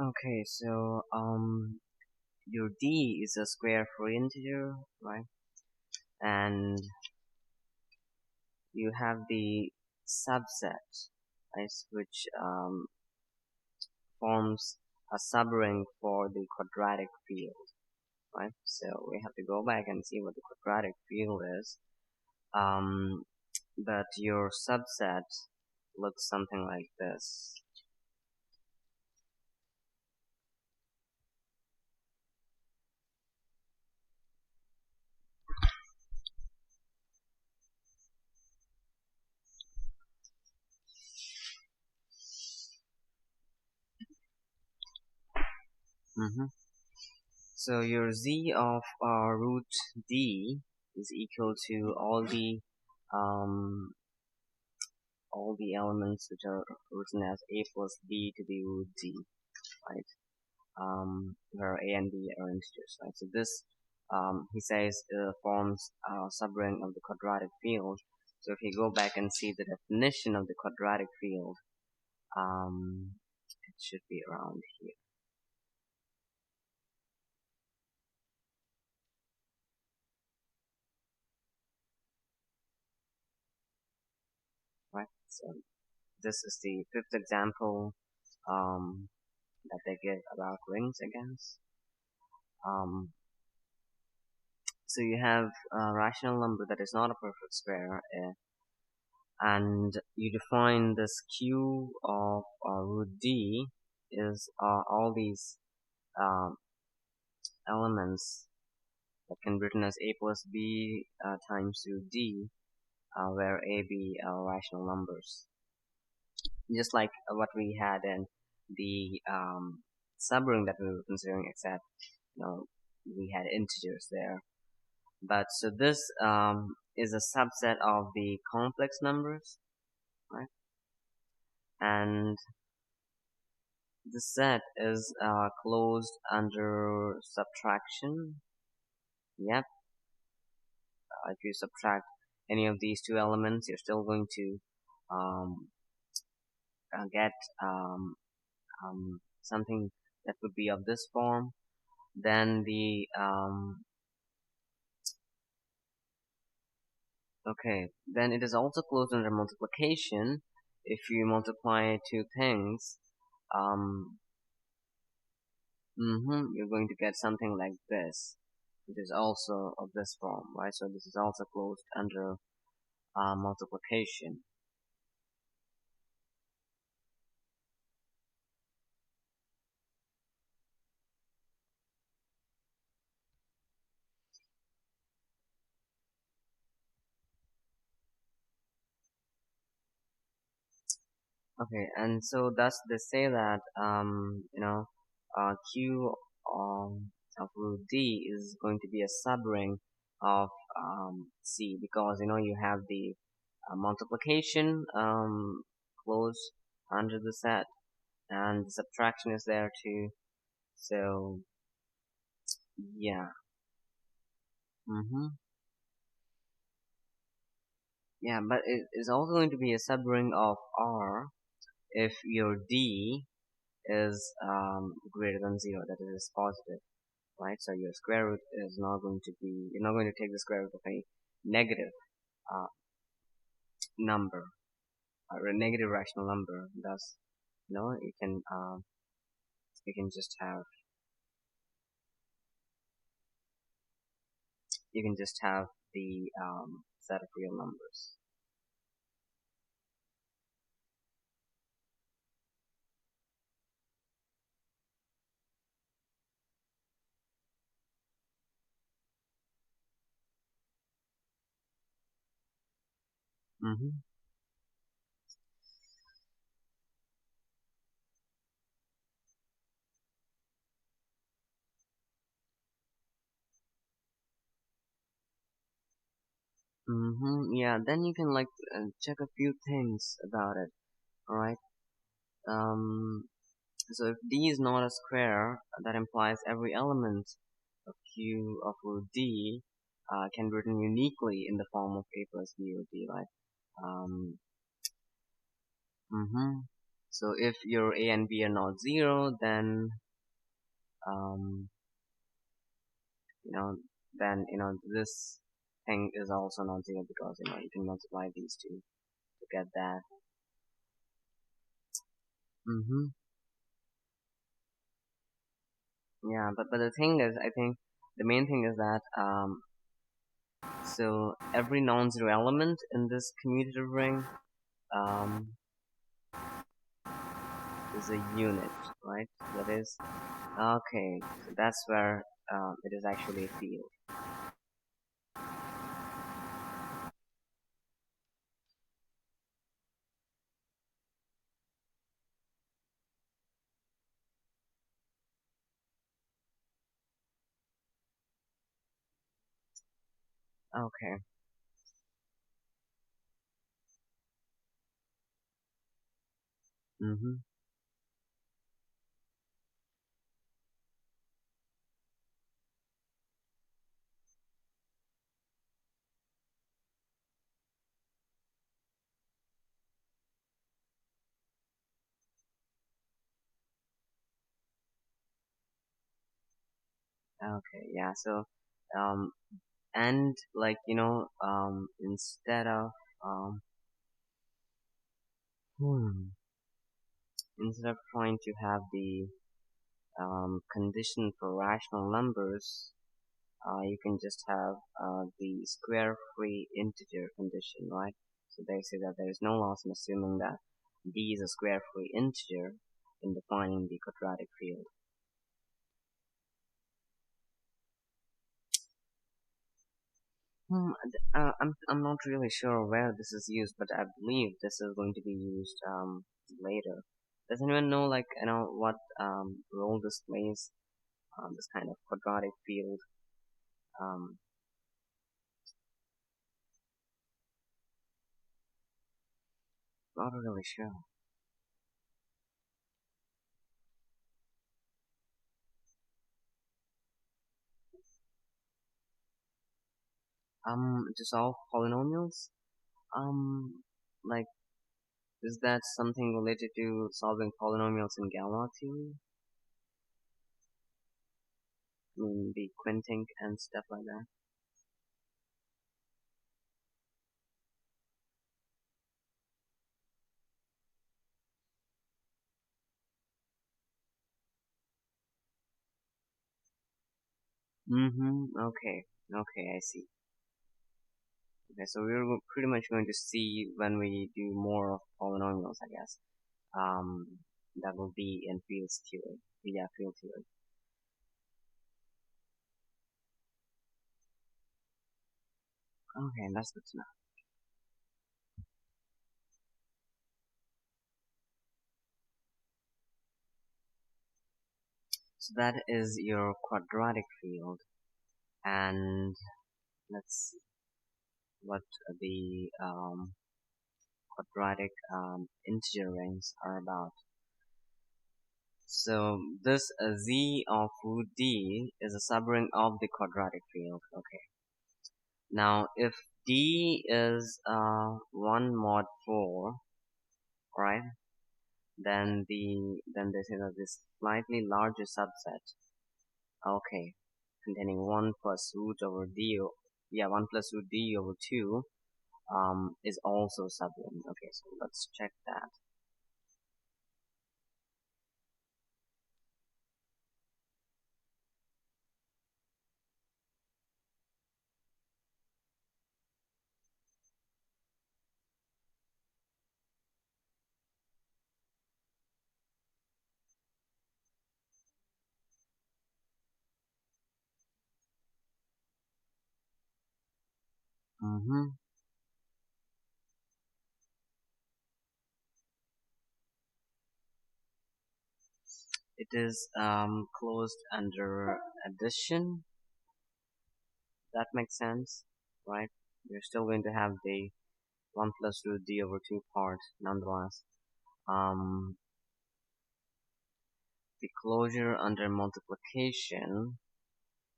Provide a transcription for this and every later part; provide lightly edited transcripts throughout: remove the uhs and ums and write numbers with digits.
Okay, so your D is a square for integer, right? And you have the subset, right, which forms a subring for the quadratic field, right? So we have to go back and see what the quadratic field is. But your subset looks something like this. Mm-hmm. So your z of root d is equal to all the elements which are written as a plus b to the root d, right? Where a and b are integers, right? So this he says forms a subring of the quadratic field. So if you go back and see the definition of the quadratic field, it should be around here, right? So this is the fifth example um, that they give about rings against. Um, so you have a rational number that is not a perfect square, and you define this q of root d is all these um, elements that can be written as a plus b times root d, where a, b are rational numbers. Just like what we had in the subring that we were considering, except we had integers there. But so this is a subset of the complex numbers, right? And the set is closed under subtraction. Yep. If you subtract any of these two elements, you're still going to um, get something that would be of this form. Then the okay, then it is also closed under multiplication. If you multiply two things, um, you're going to get something like this, which is also of this form, right? So this is also closed under multiplication. Okay, and so thus they say that Q of root D is going to be a subring of C, because you have the multiplication closed under the set, and the subtraction is there too. So yeah, mm-hmm. Yeah, but it is also going to be a subring of R if your D is greater than 0, that is positive, right? So your square root is not going to be, you're not going to take the square root of a negative uh, number, or a negative rational number. Thus, you can just have, the set of real numbers. Mm-hmm. Yeah, then you can check a few things about it. All right. Um, so if D is not a square, that implies every element of Q of root D can be written uniquely in the form of A plus B or D, right? Um, mm-hmm. So if your A and B are not zero, then um, you know, this thing is also not zero because you can multiply these two to get that. Mm-hmm. Yeah, but the thing is, I think the main thing is that so every non-zero element in this commutative ring um, is a unit, right? That is okay. So that's where it is actually a field. Okay. Mm-hmm. Okay. Yeah. So um, and like instead of um, hmm, instead of trying to have the condition for rational numbers, you can just have the square free integer condition, right? So they say that there is no loss in assuming that d is a square free integer in defining the quadratic field. I'm not really sure where this is used, but I believe this is going to be used later. Does anyone know, like, what role this plays, this kind of quadratic field? Um, Not really sure. To solve polynomials? Like, is that something related to solving polynomials in Galois theory? I mean, the quinting and stuff like that. Mm-hmm. Okay. Okay, I see. Okay, so we're pretty much going to see when we do more of polynomials, I guess. Um, that will be in fields theory. Yeah, field theory. Okay, that's good to know. So that is your quadratic field, and let's see what the quadratic integer rings are about. So this z of root d is a subring of the quadratic field. Okay. Now if d is 1 mod 4, right? Then they say that this slightly larger subset, okay, containing 1 plus root over d, yeah, 1 plus root d over 2, is also subring. Okay, so let's check that. Mm-hmm. It is closed under addition. That makes sense, right? You're still going to have the 1 plus root d over 2 part nonetheless. Um, the closure under multiplication,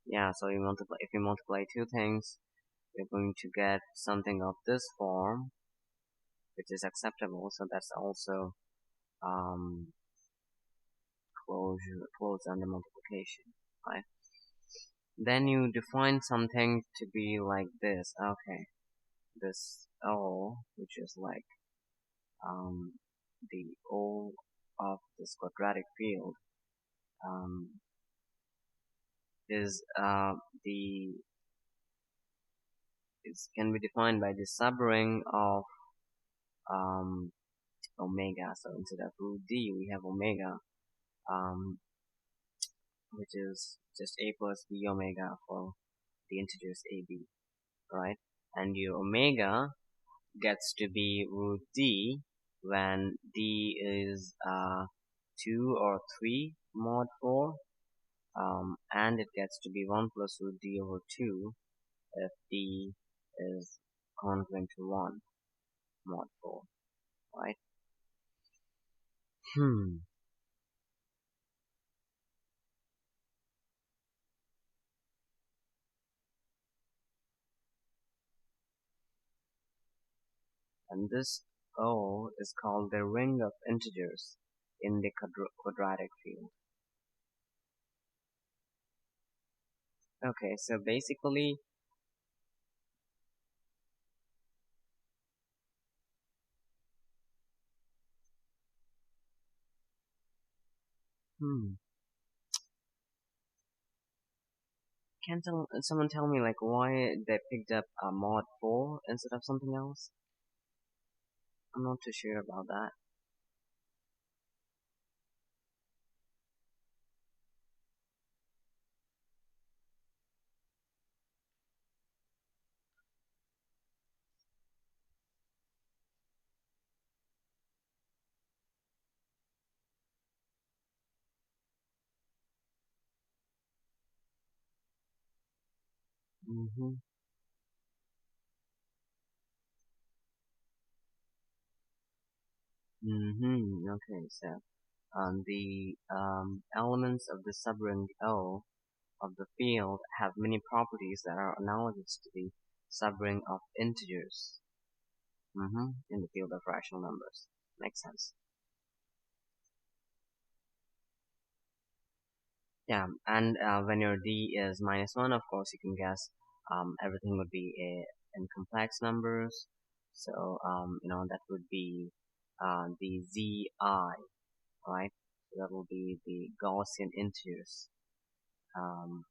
yeah, so if you multiply two things, you're going to get something of this form, which is acceptable, so that's also um, closed under multiplication, right? Then you define something to be like this. Okay, this O, which is like the O of this quadratic field, um, is the can be defined by the subring of um, omega. So instead of root d, we have omega, um, which is just a plus b omega for the integers a, b, right? And your omega gets to be root d when d is 2 or 3 mod 4, and it gets to be 1 plus root d over 2 if d is congruent to 1 mod 4, right? Hmm. And this O is called the ring of integers in the quadratic field. Okay, so basically, hmm, can someone tell me like why they picked up a mod 4 instead of something else? I'm not too sure about that. Mm-hmm. Mm-hmm. Okay, so the elements of the subring O of the field have many properties that are analogous to the subring of integers. Mm-hmm. In the field of rational numbers. Makes sense. Yeah, and when your d is -1, of course, you can guess everything would be in complex numbers. So, that would be the zi, right? So that will be the Gaussian integers um,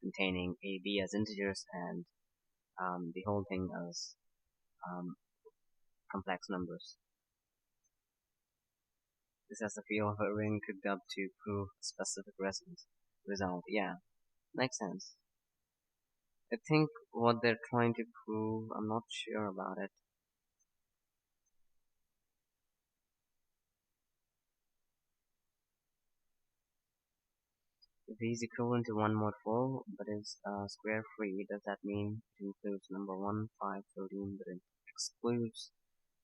containing a, b as integers and the whole thing as um, complex numbers. This has a feel of a ring cooked up to prove a specific result. Yeah, makes sense. I think what they're trying to prove, I'm not sure about it. If V is equivalent to 1 mod 4, but is square free, does that mean it includes number 1, 5, 13, but it excludes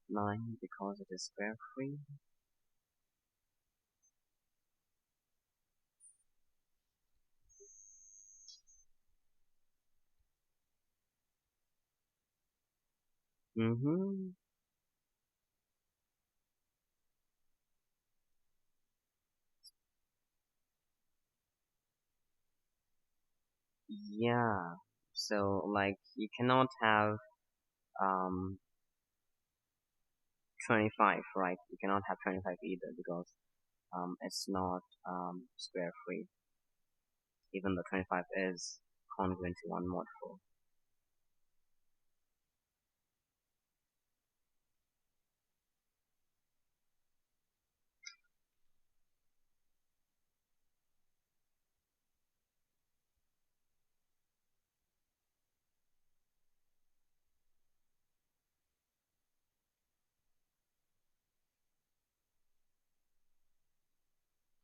9 because it is square free? Mm-hmm. Yeah. So, like, you cannot have um, 25, right? You cannot have 25 either because it's not square free, even though 25 is congruent to 1 mod 4.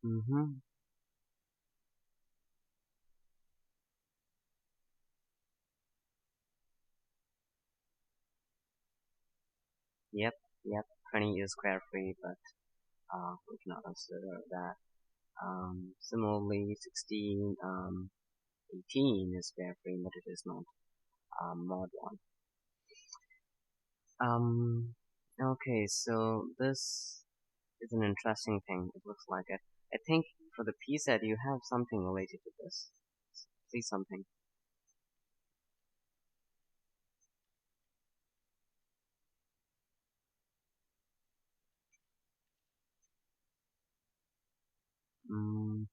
Mm-hmm. Yep, yep. 20 is square free, but we cannot consider that. Similarly, 16, 18 is square free, but it is not mod 1. Okay, so this. is an interesting thing. It looks like it. I think for the P set you have something related to this. See something. Hmm.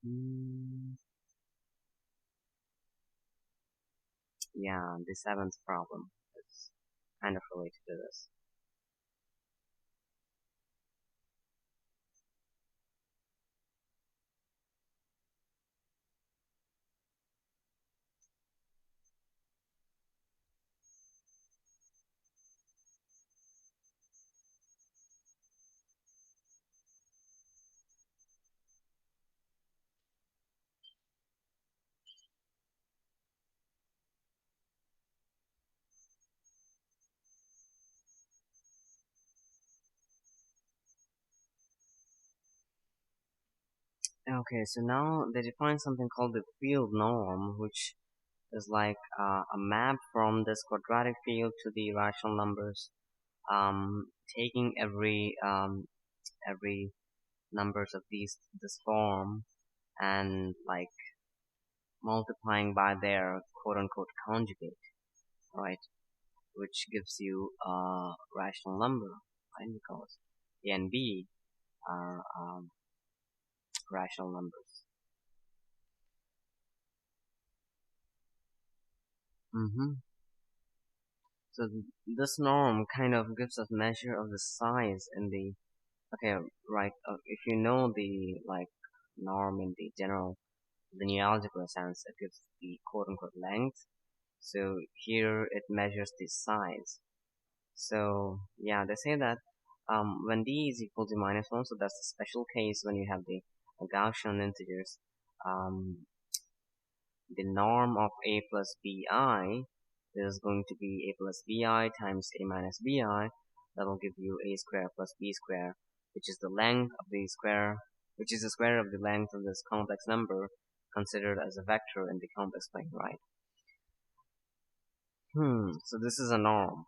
Yeah, the seventh problem is kind of related to this. Okay, so now they define something called the field norm, which is like a map from this quadratic field to the rational numbers, taking every numbers of this form and like multiplying by their quote unquote conjugate, right? Which gives you a rational number, right? Because A and B are rational numbers. Mm-hmm. So this norm kind of gives us measure of the size in the okay, right? If you know the like norm in the general linear algebra sense, it gives the quote unquote length. So here it measures the size. So yeah, they say that when d is equal to -1, so that's the special case when you have the Gaussian integers. Um, the norm of a plus bi is going to be a plus bi times a minus bi. That'll give you a square plus b square, which is the length of the square, which is the square of the length of this complex number considered as a vector in the complex plane, right? So this is a norm.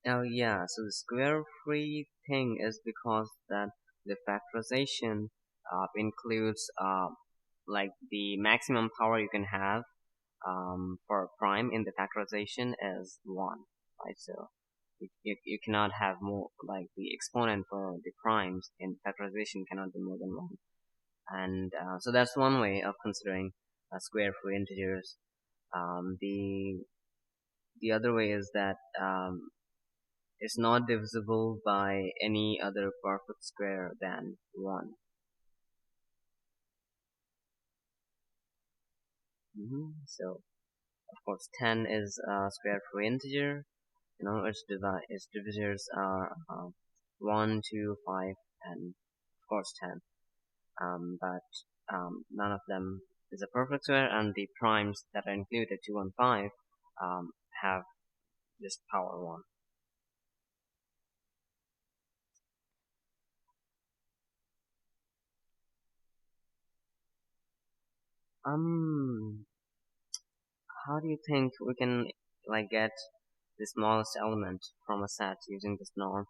Oh yeah, so the square free thing is because that the factorization includes like the maximum power you can have for a prime in the factorization is 1, right? So you cannot have more, like the exponent for the primes in factorization cannot be more than 1. And so that's one way of considering square free integers. The other way is that is not divisible by any other perfect square than 1. So, of course, 10 is a square free integer. You know, its divisors are 1, 2, 5, and of course 10. But none of them is a perfect square, and the primes that are included, 2 and 5, have just power 1. Um, how do you think we can like get the smallest element from a set using this norm?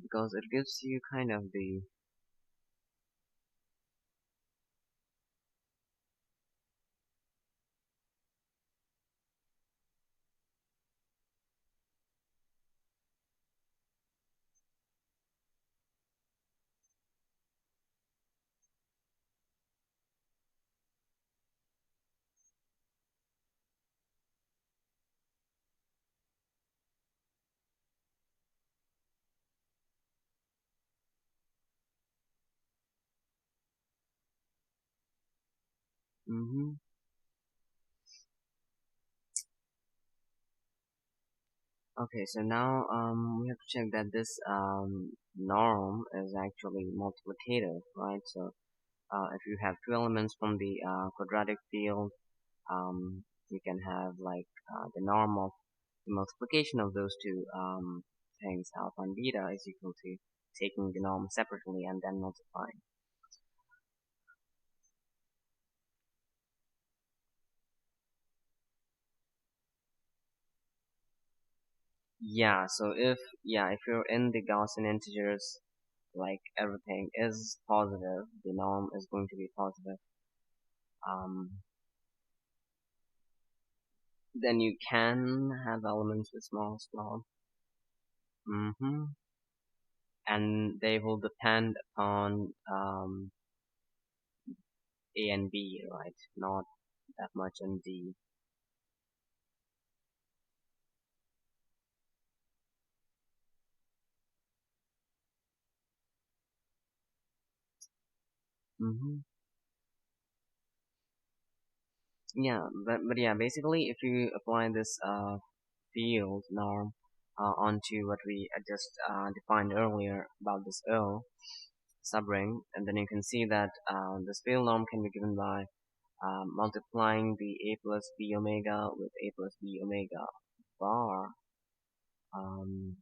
Because it gives you kind of the Mm-hmm. Okay, so now we have to check that this norm is actually multiplicative, right? So if you have two elements from the quadratic field, you can have like the norm of the multiplication of those two things, alpha and beta, is equal to taking the norm separately and then multiplying. Yeah, so if you're in the Gaussian integers, like everything is positive, the norm is going to be positive. Um, then you can have elements with small. Mm-hmm. And they will depend on A and B, right? Not that much on D. Mm-hmm. Yeah, but yeah, basically, if you apply this field norm onto what we just defined earlier about this O subring, and then you can see that this field norm can be given by multiplying the A plus B omega with A plus B omega bar. Um,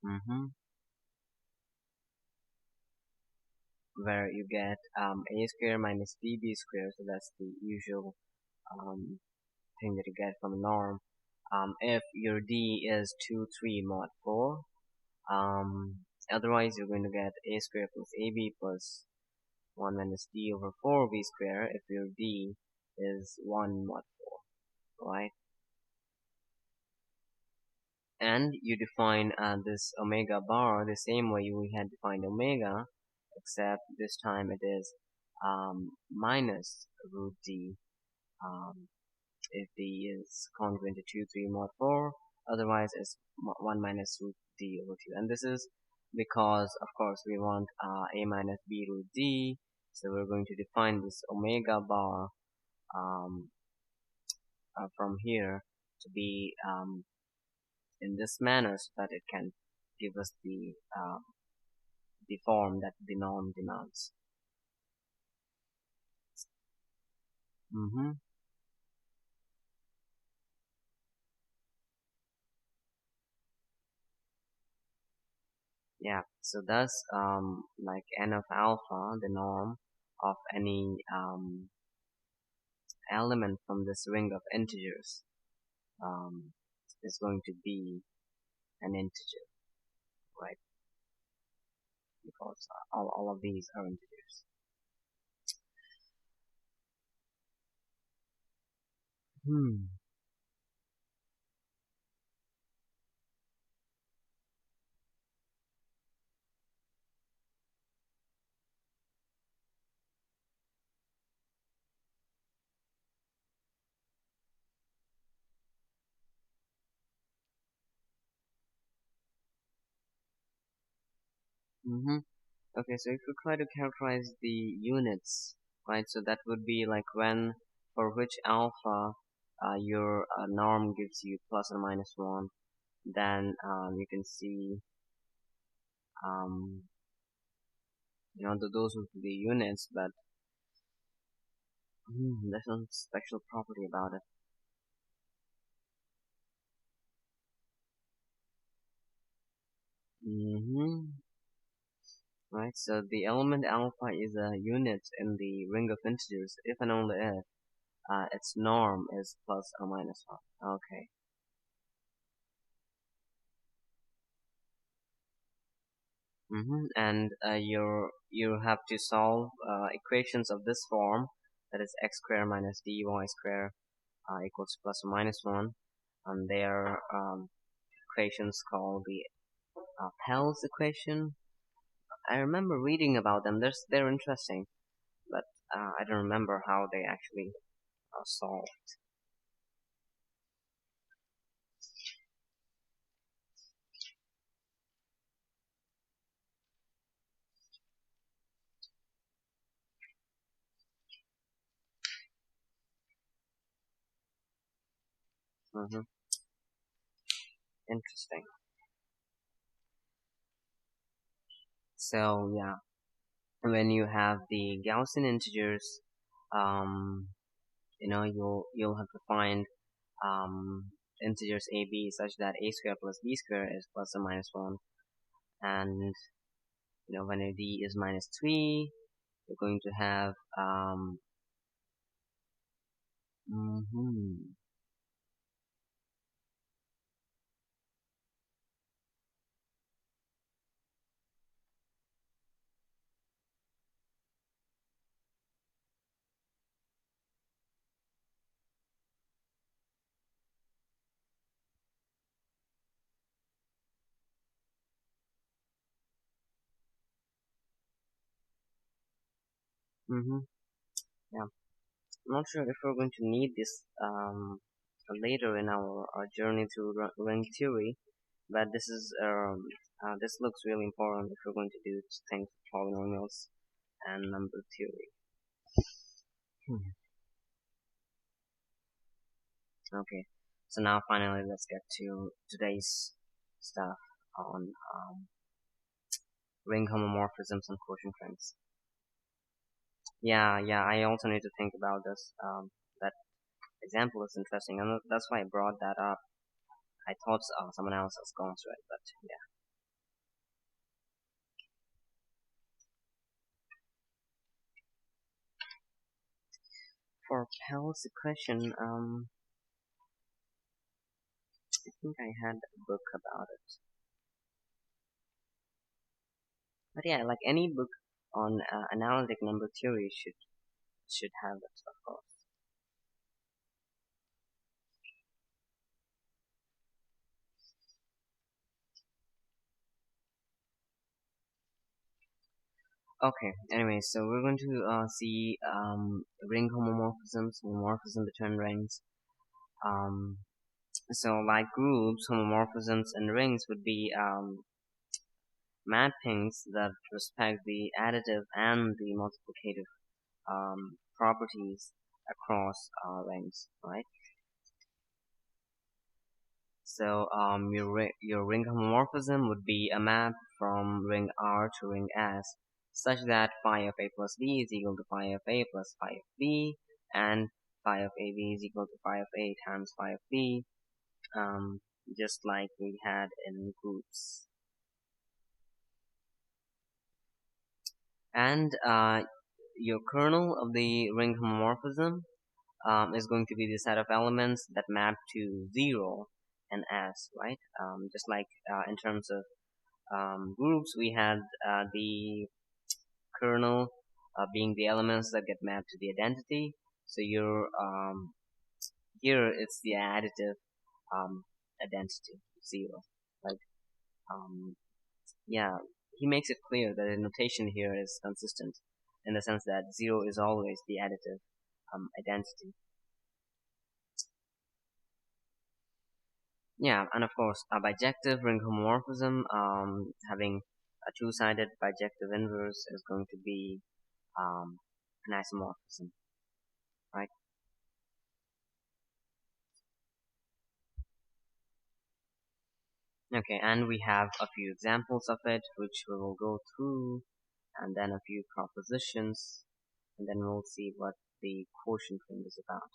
mhm, where you get A square minus BB square, so that's the usual um, thing that you get from a norm. If your D is 2, 3 mod 4, otherwise you're going to get A square plus AB plus 1 minus D over 4B square if your D is 1 mod 4, right? And you define this omega bar the same way we had defined omega, except this time it is minus root D if D is congruent to 2, 3 mod 4, otherwise it's 1 minus root D over 2. And this is because, of course, we want A minus B root D, so we're going to define this omega bar um, from here to be in this manner so that it can give us the form that the norm demands. Mm-hmm. Yeah, so thus like n of alpha, the norm of any element from this ring of integers um, is going to be an integer, right? Because all of these are integers. Hmm. Mm-hmm. Okay, so if we try to characterize the units, right? So that would be like when, for which alpha your norm gives you plus or minus 1, then you can see, um, those would be the units, but there's some special property about it. Mm-hmm. Right, so the element alpha is a unit in the ring of integers if and only if its norm is plus or minus 1. Okay. And you have to solve equations of this form, that is x squared minus dy squared equals plus or minus 1, and they are equations called the Pell's equation. I remember reading about them. They're interesting, but I don't remember how they actually solve. Mm-hmm. Interesting. So yeah, when you have the Gaussian integers, um, you'll have to find um, integers a b such that a square plus b square is plus or minus 1, and when a d is minus 3, you're going to have mhm, yeah. I'm not sure if we're going to need this later in our journey through ring theory, but this looks really important if we're going to do things with polynomials and number theory. Hmm. Okay, so now finally let's get to today's stuff on ring homomorphisms and quotient rings. Yeah, I also need to think about this. That example is interesting, and that's why I brought that up. I thought someone else has gone through it, but yeah. For Pell's question, I think I had a book about it. But yeah, like any book on analytic number theory should have it, of course. Okay. Anyway, so we're going to see ring homomorphisms, homomorphism between rings. Um, so like groups, homomorphisms and rings would be mappings that respect the additive and the multiplicative properties across rings, right? So your ring homomorphism would be a map from ring R to ring S, such that phi of A plus B is equal to phi of A plus phi of B, and phi of AB is equal to phi of A times phi of B, um, just like we had in groups. And your kernel of the ring homomorphism is going to be the set of elements that map to 0 and S, right? Just like in terms of groups, we had the kernel being the elements that get mapped to the identity. So here it's the additive identity 0, right? Um, yeah, he makes it clear that the notation here is consistent in the sense that 0 is always the additive identity. Yeah, and of course, a bijective ring homomorphism having a two-sided bijective inverse is going to be an isomorphism, right? Okay, and we have a few examples of it, which we will go through, and then a few propositions, and then we'll see what the quotient ring is about.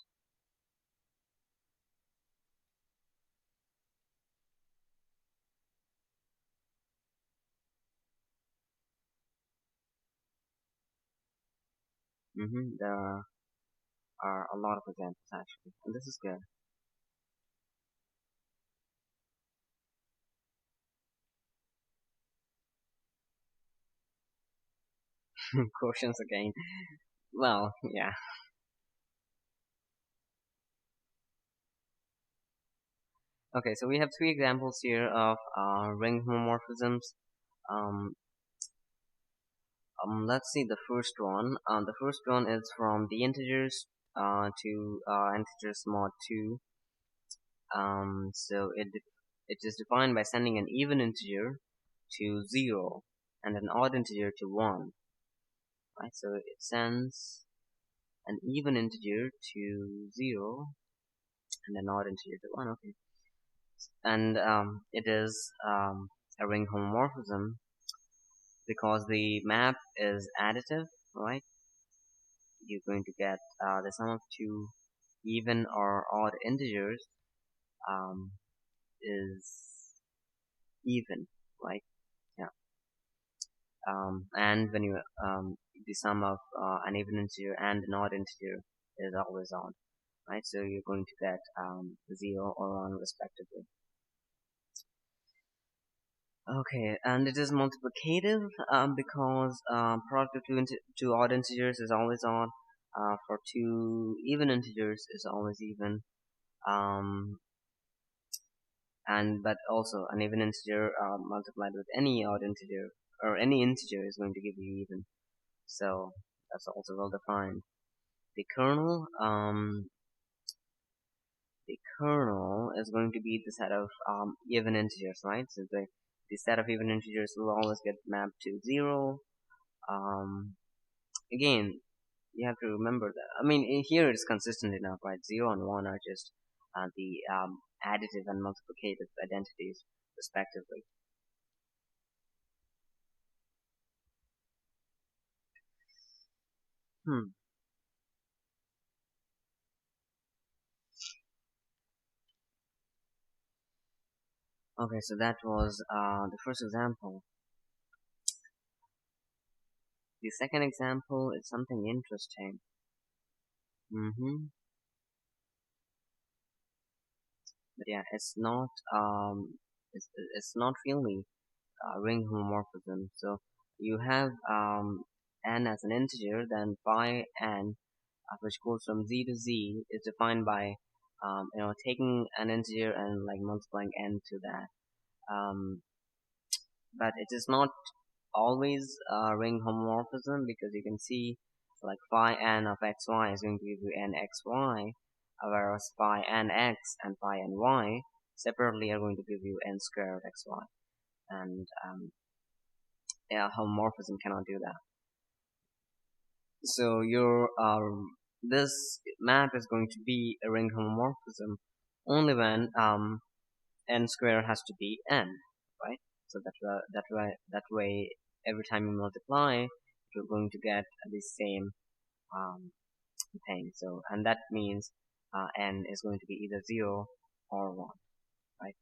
There are a lot of examples actually, and this is good. Quotients again. Well, yeah. Okay, so we have three examples here of ring homomorphisms. Um, let's see the first one. The first one is from the integers to integers mod 2. So it is defined by sending an even integer to 0 and an odd integer to 1. Right, so it sends an even integer to 0 and an odd integer to 1. Okay, and it is a ring homomorphism because the map is additive, right? You're going to get the sum of two even or odd integers um, is even, right? Yeah. And when you the sum of an even integer and an odd integer is always odd, right? So you're going to get 0 or 1 respectively. Okay, and it is multiplicative because product of two odd integers is always odd. For two even integers is always even. Um, but also an even integer multiplied with any odd integer or any integer is going to give you even. So that's also well defined. The kernel, is going to be the set of even integers, right? So the set of even integers will always get mapped to 0. Um, Again, you have to remember that. I mean, here it's consistent enough, right? 0 and 1 are just the additive and multiplicative identities, respectively. Hmm. Okay, so that was the first example. The second example is something interesting. But yeah, it's not really ring homomorphism. So you have n as an integer, then phi n, which goes from z to z, is defined by taking an integer and like multiplying n to that. Um, but it is not always ring homomorphism because you can see like phi n of xy is going to give you n xy, whereas phi n x and phi n y separately are going to give you n squared xy, and yeah, homomorphism cannot do that. So your this map is going to be a ring homomorphism only when n square has to be n, right? So that way every time you multiply, you're going to get the same um, thing. So and that means n is going to be either 0 or 1, right?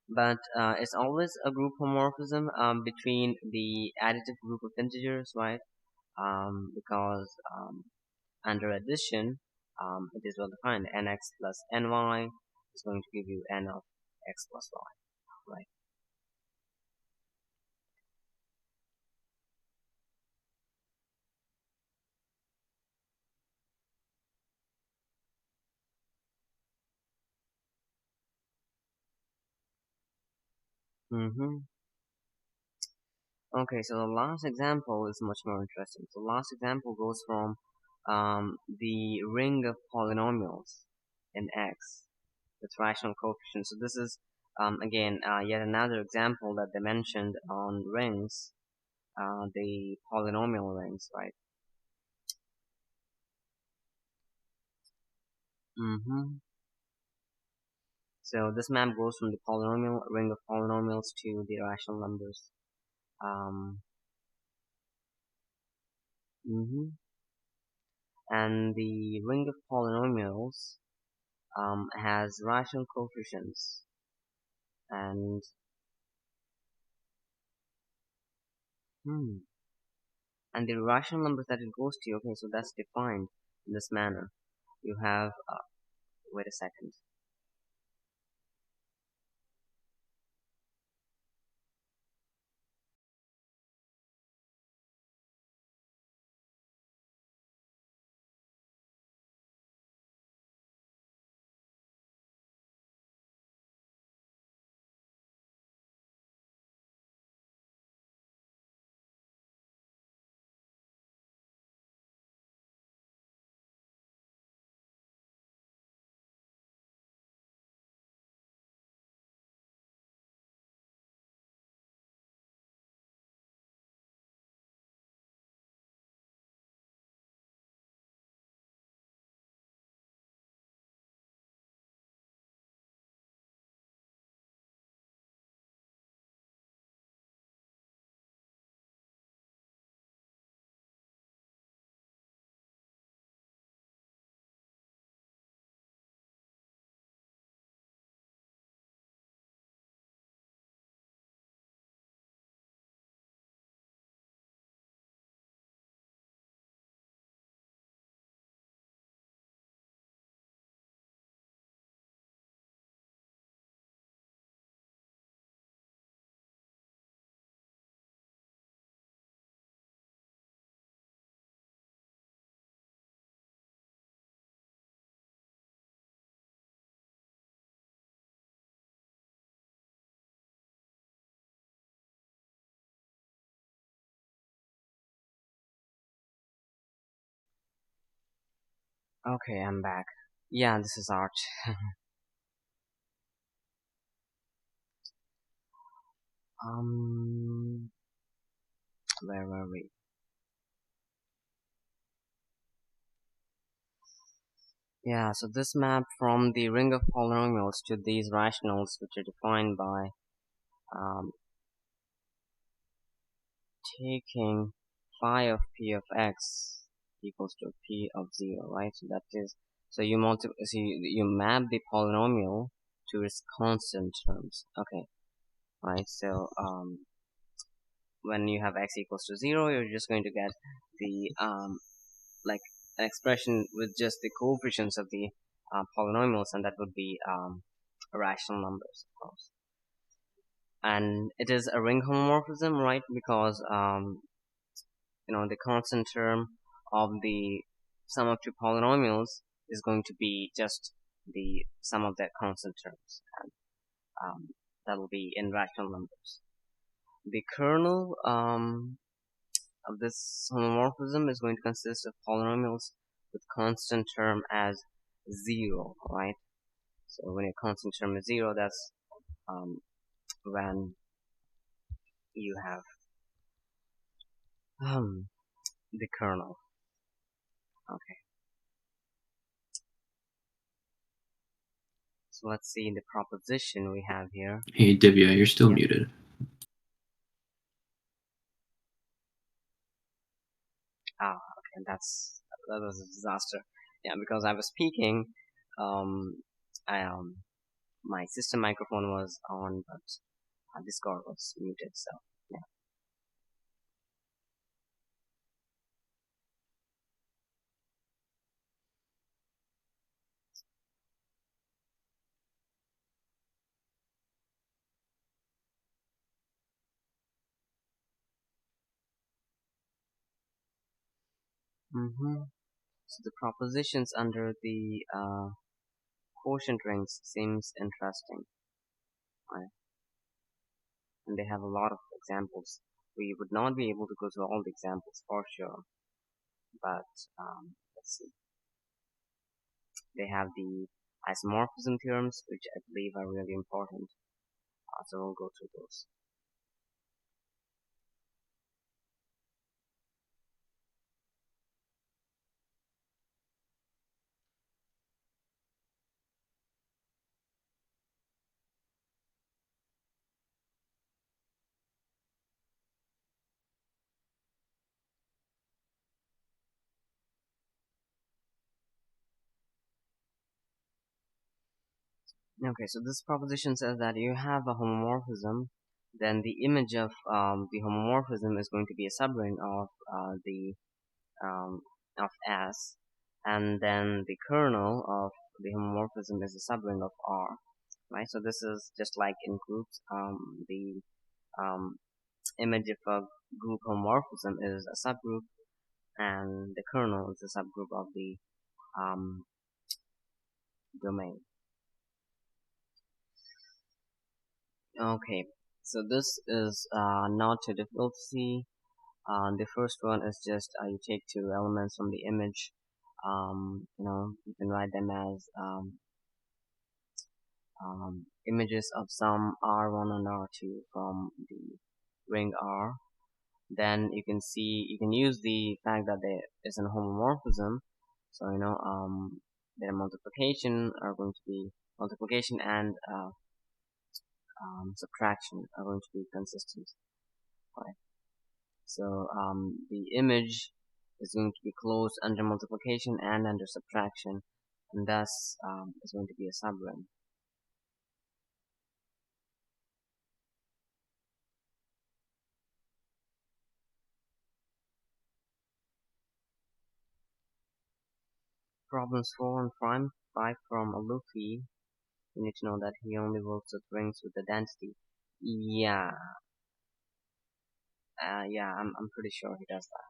But it's always a group homomorphism between the additive group of integers, right? Because under addition, it is well defined. Nx plus ny is going to give you n of x plus y, right? Mm-hmm. Okay, so the last example is much more interesting. So last example goes from the ring of polynomials in X with rational coefficients. So this is again yet another example that they mentioned on rings, the polynomial rings, right? Mm-hmm. So this map goes from the polynomial ring of polynomials to the rational numbers. Um, mm-hmm. And the ring of polynomials has rational coefficients, and hmm, and the rational numbers that it goes to. Okay, so that's defined in this manner. You have wait a second. Okay, I'm back. Yeah, this is Art. um, where were we? Yeah, so this map from the ring of polynomials to these rationals, which are defined by um, taking phi of p of x equals to p of 0, right? So that is, so you map the polynomial to its constant terms. Okay, right? So when you have x equals to 0, you're just going to get the like an expression with just the coefficients of the polynomials, and that would be rational numbers, of course. And it is a ring homomorphism, right? Because the constant term of the sum of two polynomials is going to be just the sum of their constant terms, and that will be in rational numbers. The kernel of this homomorphism is going to consist of polynomials with constant term as 0, right? So when your constant term is 0, that's when you have the kernel. Okay, so let's see the proposition we have here. Hey, Divya, you're still Yeah. muted. Okay, that was a disaster. Yeah, because I was speaking, um, I my system microphone was on, but Discord was muted. So yeah. So the propositions under the quotient rings seems interesting, right? And they have a lot of examples. We would not be able to go through all the examples for sure, but let's see. They have the isomorphism theorems, which I believe are really important. So we'll go through those. Okay, so this proposition says that you have a homomorphism, then the image of the homomorphism is going to be a subring of the um, of S, and then the kernel of the homomorphism is a subring of R, right? So this is just like in groups. The um, image of a group homomorphism is a subgroup, and the kernel is a subgroup of the um, domain. Okay, so this is not too difficult to see. The first one is just you take two elements from the image. You can write them as images of some R1 and R2 from the ring R. Then you can use the fact that there is a homomorphism. So their multiplication and subtraction are going to be consistent, right? So the image is going to be closed under multiplication and under subtraction, and thus is going to be a subring. Problems 4 and 5 from Alufi. You need to know that he only works with rings with identity. Yeah, yeah, I'm pretty sure he does that.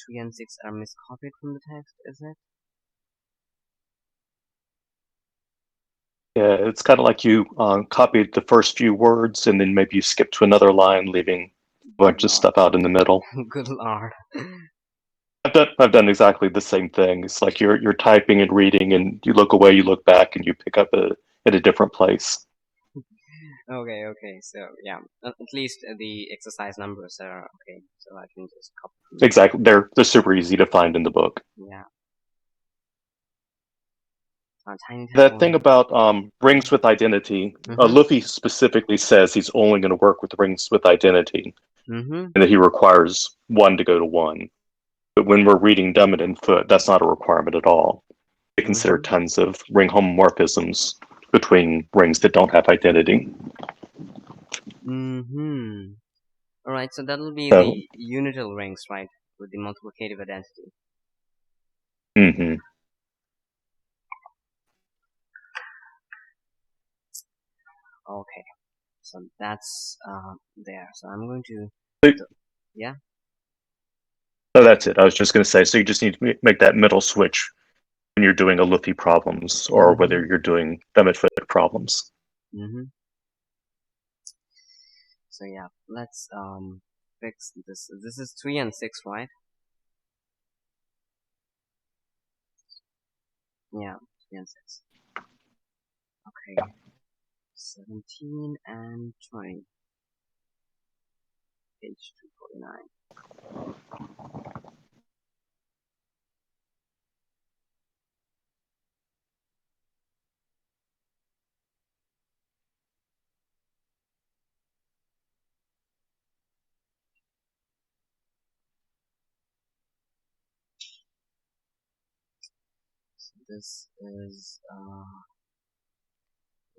3 and 6 are miscopied from the text, is it? Yeah, it's kind of like you copied the first few words and then maybe you skip to another line, leaving a Good bunch of lord. stuff out in the middle. Good lord. I've done exactly the same thing. It's like you're typing and reading, and you look away, you look back, and you pick up at a different place. Okay, so yeah, at least the exercise numbers are okay, so I can just copy from there. Exactly, they're super easy to find in the book. Yeah. Tiny That thing table. about rings with identity, Mm-hmm. Luffy specifically says he's only going to work with rings with identity, Mm-hmm. and that he requires one to go to one. But when we're reading Dummett and Foote, that's not a requirement at all. They consider Mm-hmm. tons of ring homomorphisms between rings that don't have identity. Mm-hmm. Alright, so that'll be So, the unital rings, right? With the multiplicative identity. mhm. Okay, so that's there. So I'm going to, yeah. So that's it. I was just going to say, so you just need to make that middle switch when you're doing a Luffy problems or Mm-hmm. whether you're doing Dummett Foote problems. Mm-hmm. So yeah, let's fix this. This is 3 and 6, right? Yeah, 3 and 6. Okay, 17 and 20. Page 249. So this is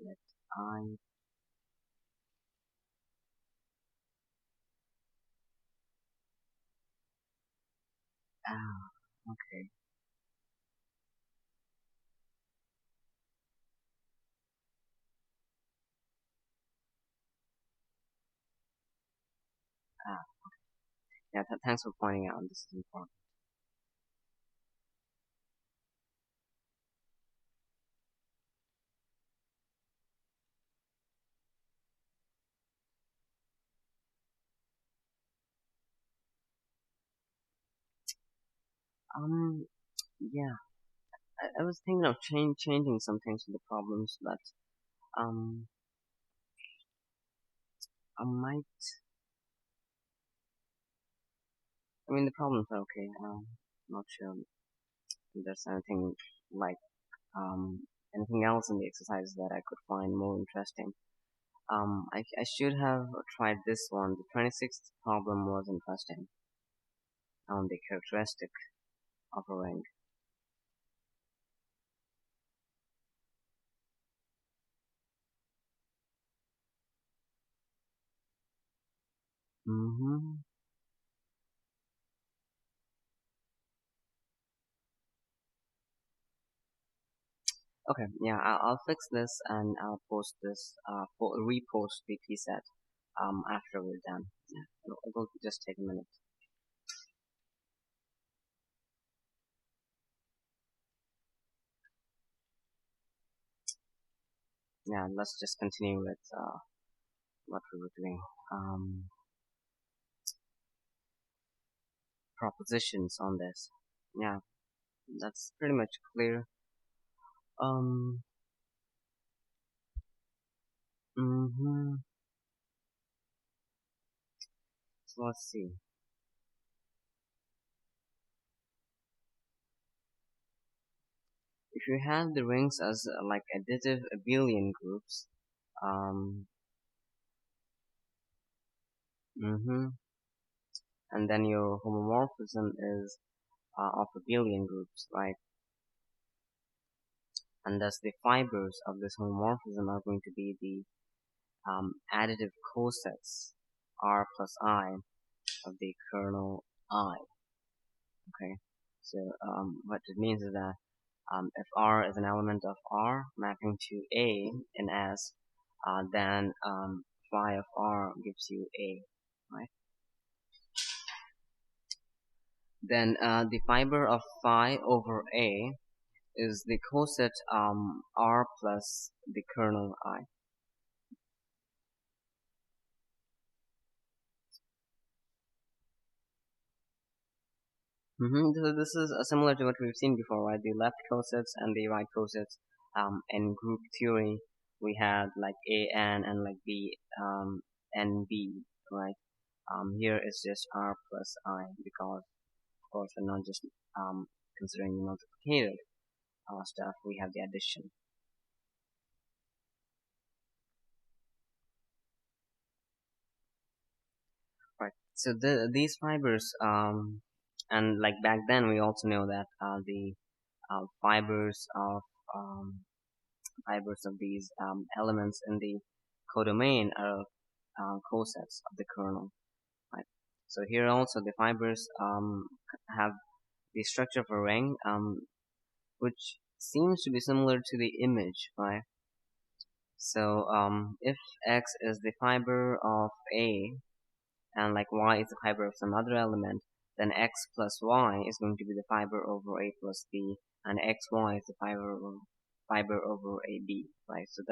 let I okay. Ah, yeah. Thanks for pointing out. This is important. Yeah. I was thinking of changing some things to the problems, but um, I might. I mean, the problems are okay. Not sure if there's anything like anything else in the exercises that I could find more interesting. I should have tried this one. The 26th problem was interesting on the characteristic of a ring. Mm-hmm. Okay, yeah, I'll fix this and I'll post this, repost the preset, after we're done. Yeah, it'll just take a minute. Yeah, let's just continue with, what we were doing. Propositions on this. Yeah, that's pretty much clear. Um, mm-hmm. So let's see. If you have the rings as like additive abelian groups, um, mm-hmm. And then your homomorphism is of abelian groups, right? And thus the fibers of this homomorphism are going to be the additive cosets R plus I of the kernel I. Okay, so what it means is that if R is an element of R mapping to A in S, then phi of R gives you A, right? then the fiber of phi over A is the coset R plus the kernel I. So this is similar to what we've seen before, right? The left cosets and the right cosets. In group theory, we had like AN and like B NB, right? Here it's just R plus I because, of course, we're not just considering the multiplicative stuff. We have the addition. Right. So these fibers, and like back then, we also know that the fibers of um, these elements in the codomain are cosets of the kernel. Right. So here also the fibers have the structure of a ring, which seems to be similar to the image, right? So if X is the fiber of A and like Y is the fiber of some other element, then X plus Y is going to be the fiber over A plus B, and XY is the fiber over AB, right? So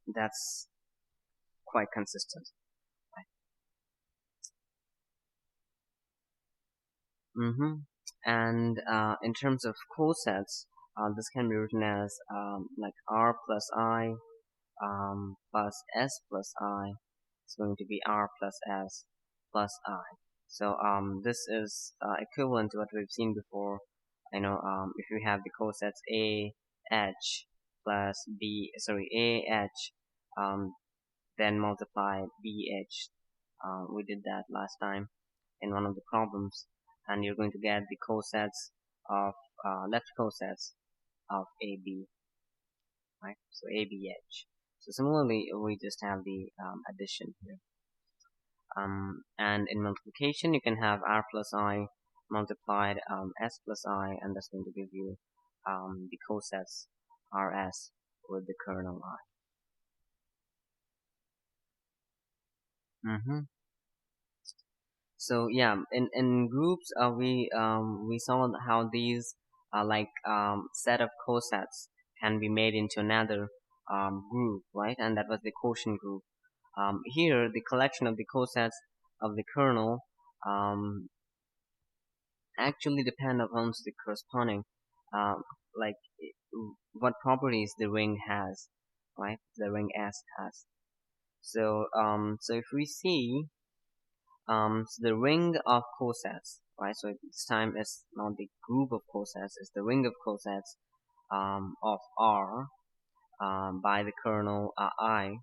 that's quite consistent. Mm-hmm. And in terms of cosets, this can be written as like R plus I plus S plus I is going to be R plus S plus I. So this is equivalent to what we've seen before. If we have the cosets A H plus B, sorry, A H, then multiply B H. We did that last time in one of the problems, and you're going to get the cosets of left cosets of AB, right? So ABH. So similarly, we just have the addition here. And in multiplication, you can have R plus I multiplied S plus I, and that's going to give you the cosets RS with the kernel I. So yeah, in groups, we saw how these set of cosets can be made into another group, right? And that was the quotient group. Here, the collection of the cosets of the kernel actually depend upon the corresponding um, like what properties the ring has, right? The ring S has. So if we see so the ring of cosets, right? So this time it's not the group of cosets, it's the ring of cosets of R by the kernel I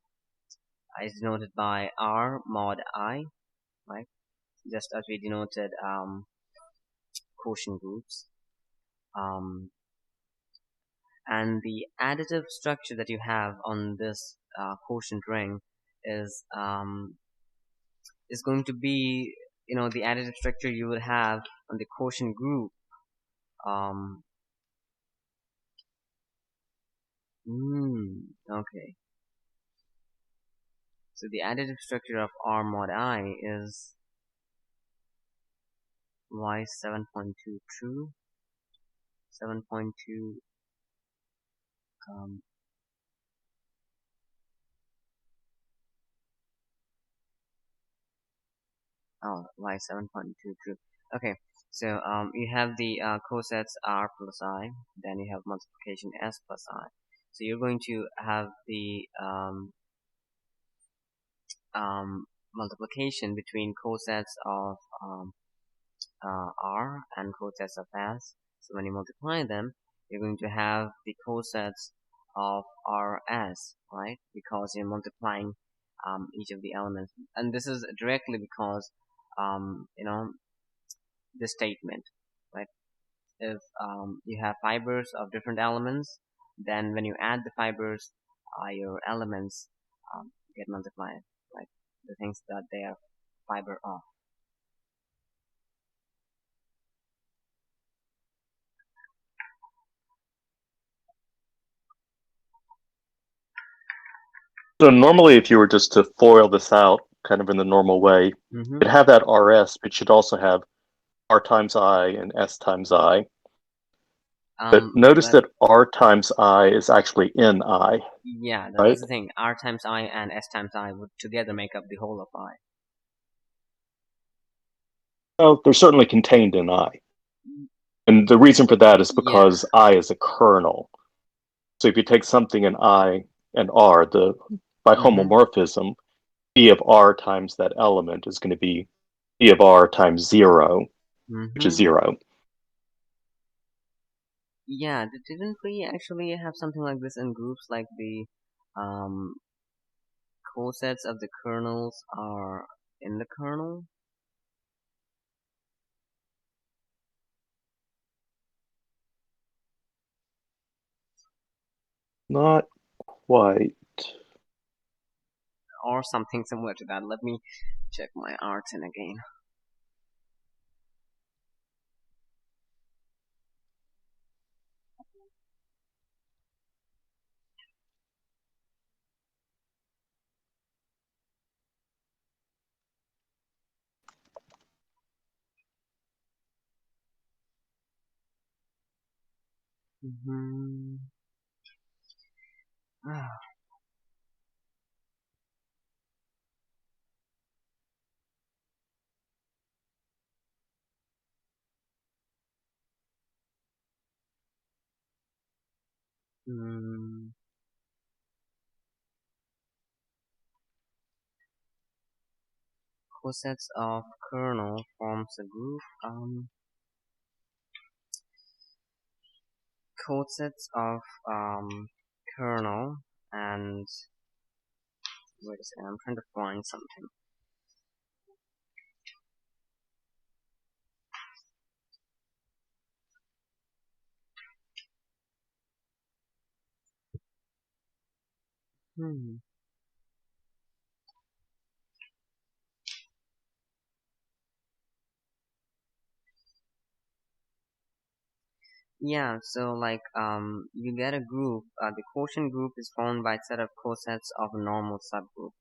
is denoted by R mod I, right? Just as we denoted quotient groups. Um, and the additive structure that you have on this quotient ring is going to be, the additive structure you would have on the quotient group. Okay. So the additive structure of R mod I is Y 7.2 true, 7.2 um, Y 7.2 true. Okay, so you have the cosets R plus I, then you have multiplication S plus I. So you're going to have the multiplication between cosets of R and cosets of S. So when you multiply them, you're going to have the cosets of RS, right? Because you're multiplying each of the elements, and this is directly because this statement, right? If you have fibers of different elements, then when you add the fibers, your elements get multiplied, right? The things that they are fiber of. So normally, if you were just to FOIL this out, kind of in the normal way, Mm-hmm. you'd have that RS, but you'd also have R times I and S times I. But notice But that R times I is actually in I, yeah, right? that's the thing. R times I and S times I would together make up the whole of I. Well, they're certainly contained in I. And the reason for that is Yeah. because I is a kernel. So if you take something in I and R, by Mhm. homomorphism, E of R times that element is going to be E of R times 0, which is Mhm. 0. Yeah. Didn't we actually have something like this in groups, like the um cosets of the kernels are in the kernel? Not quite. Or something similar to that. Let me check my Artin again. Mhm. Hmm. Cosets of kernel forms a group. Cosets of kernel and wait a second. I'm trying to find something. Hmm. Yeah, so like you get a group. The quotient group is formed by a set of cosets of a normal subgroup,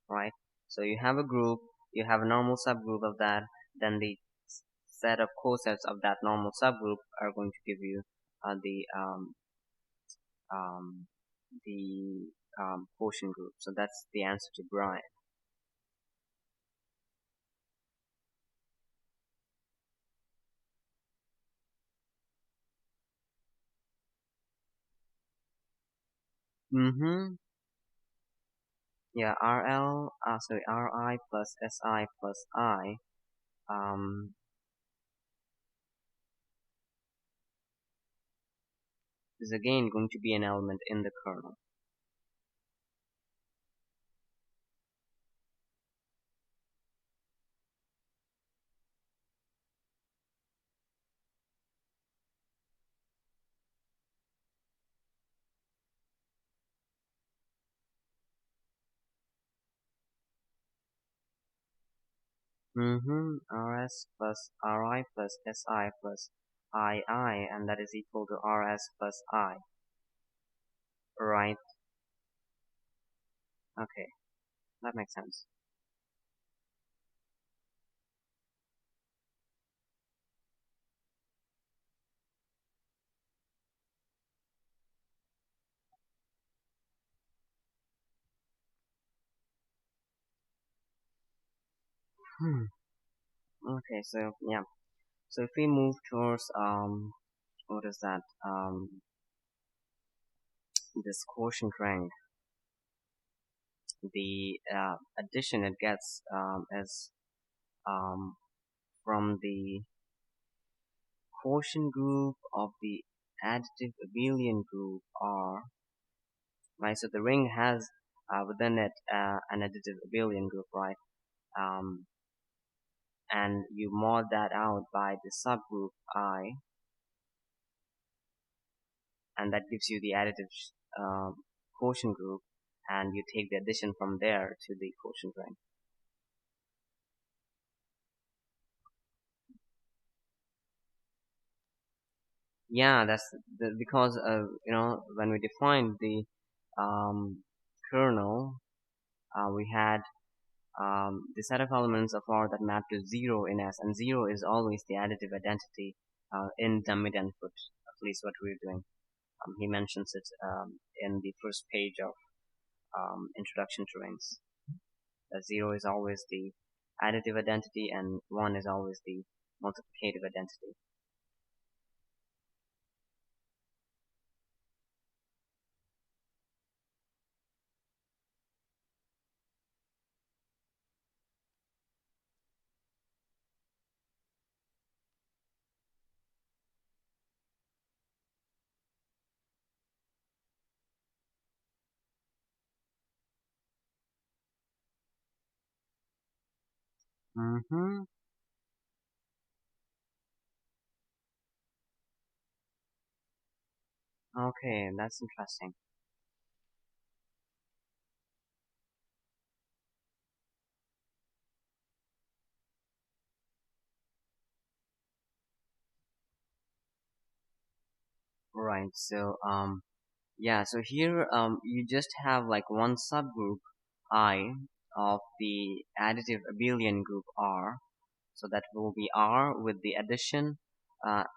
right? So you have a group, you have a normal subgroup of that, then the set of cosets of that normal subgroup are going to give you uh, the um, um, the quotient group. So that's the answer to Brian. Mm-hmm. Yeah, Ri plus Si plus I um, is again going to be an element in the kernel. Mm-hmm. Rs plus Ri plus Si plus II, and that is equal to Rs plus I. Right. Okay, that makes sense. Hmm. Okay, so yeah. So if we move towards what is that? This quotient rank, the addition it gets is um from the quotient group of the additive abelian group R, right? So the ring has within it an additive abelian group, right? Um, and you mod that out by the subgroup I, and that gives you the additive quotient group, and you take the addition from there to the quotient ring. Yeah, that's because when we defined the kernel, we had the set of elements of R that map to 0 in S, and 0 is always the additive identity in dummy input, at least what we're doing. He mentions it in the first page of Introduction to Rings. That 0 is always the additive identity and 1 is always the multiplicative identity. Mm-hmm. Okay, that's interesting. Right, so yeah, so here you just have like one subgroup I of the additive abelian group R. So that will be R with the addition,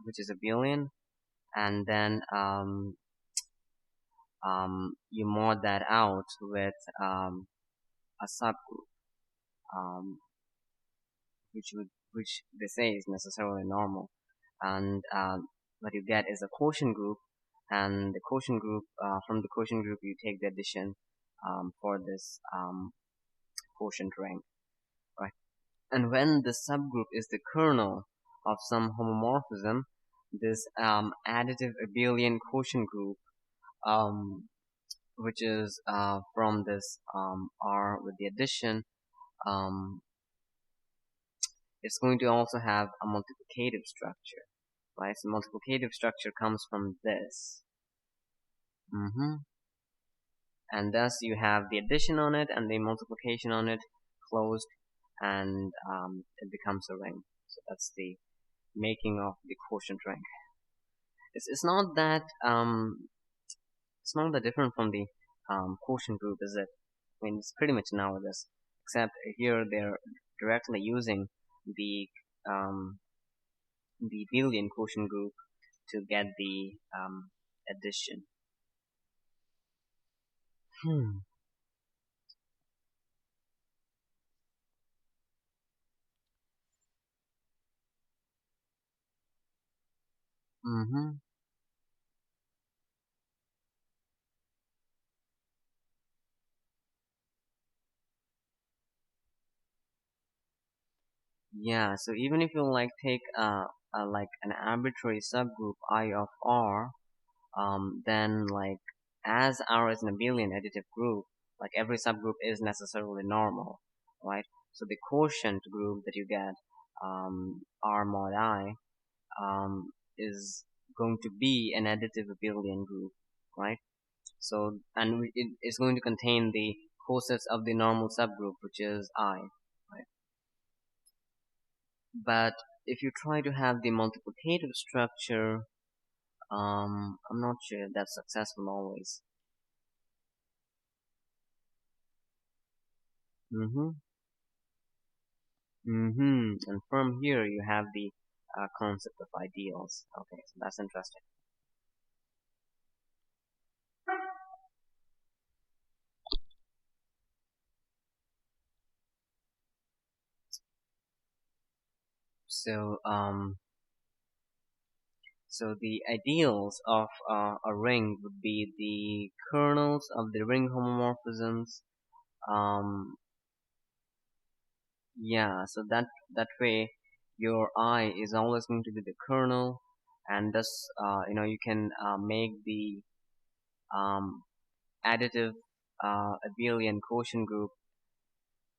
which is abelian, and then you mod that out with a subgroup, um, which they say is necessarily normal, and what you get is a quotient group, and the quotient group from the quotient group you take the addition for this quotient ring, right? And when the subgroup is the kernel of some homomorphism, this additive abelian quotient group, um, which is from this R with the addition, um, it's going to also have a multiplicative structure, right? So multiplicative structure comes from this. And thus you have the addition on it and the multiplication on it closed, and it becomes a ring. So that's the making of the quotient ring. It's not that it's not that different from the quotient group, is it? I mean, it's pretty much analogous, except here they're directly using the um, the abelian quotient group to get the addition. Hmm. Mm-hmm. Yeah. So even if you like take like an arbitrary subgroup I of R, then like as R is an abelian additive group, like every subgroup is necessarily normal, right? So the quotient group that you get, R mod I, is going to be an additive abelian group, right? So, and it is going to contain the cosets of the normal subgroup, which is I, right? But if you try to have the multiplicative structure, I'm not sure if that's successful always. Mm-hmm. And from here you have the concept of ideals. Okay, so that's interesting. So, so the ideals of a ring would be the kernels of the ring homomorphisms. Um, yeah, so that way your I is always going to be the kernel, and thus you can make the um, additive abelian quotient group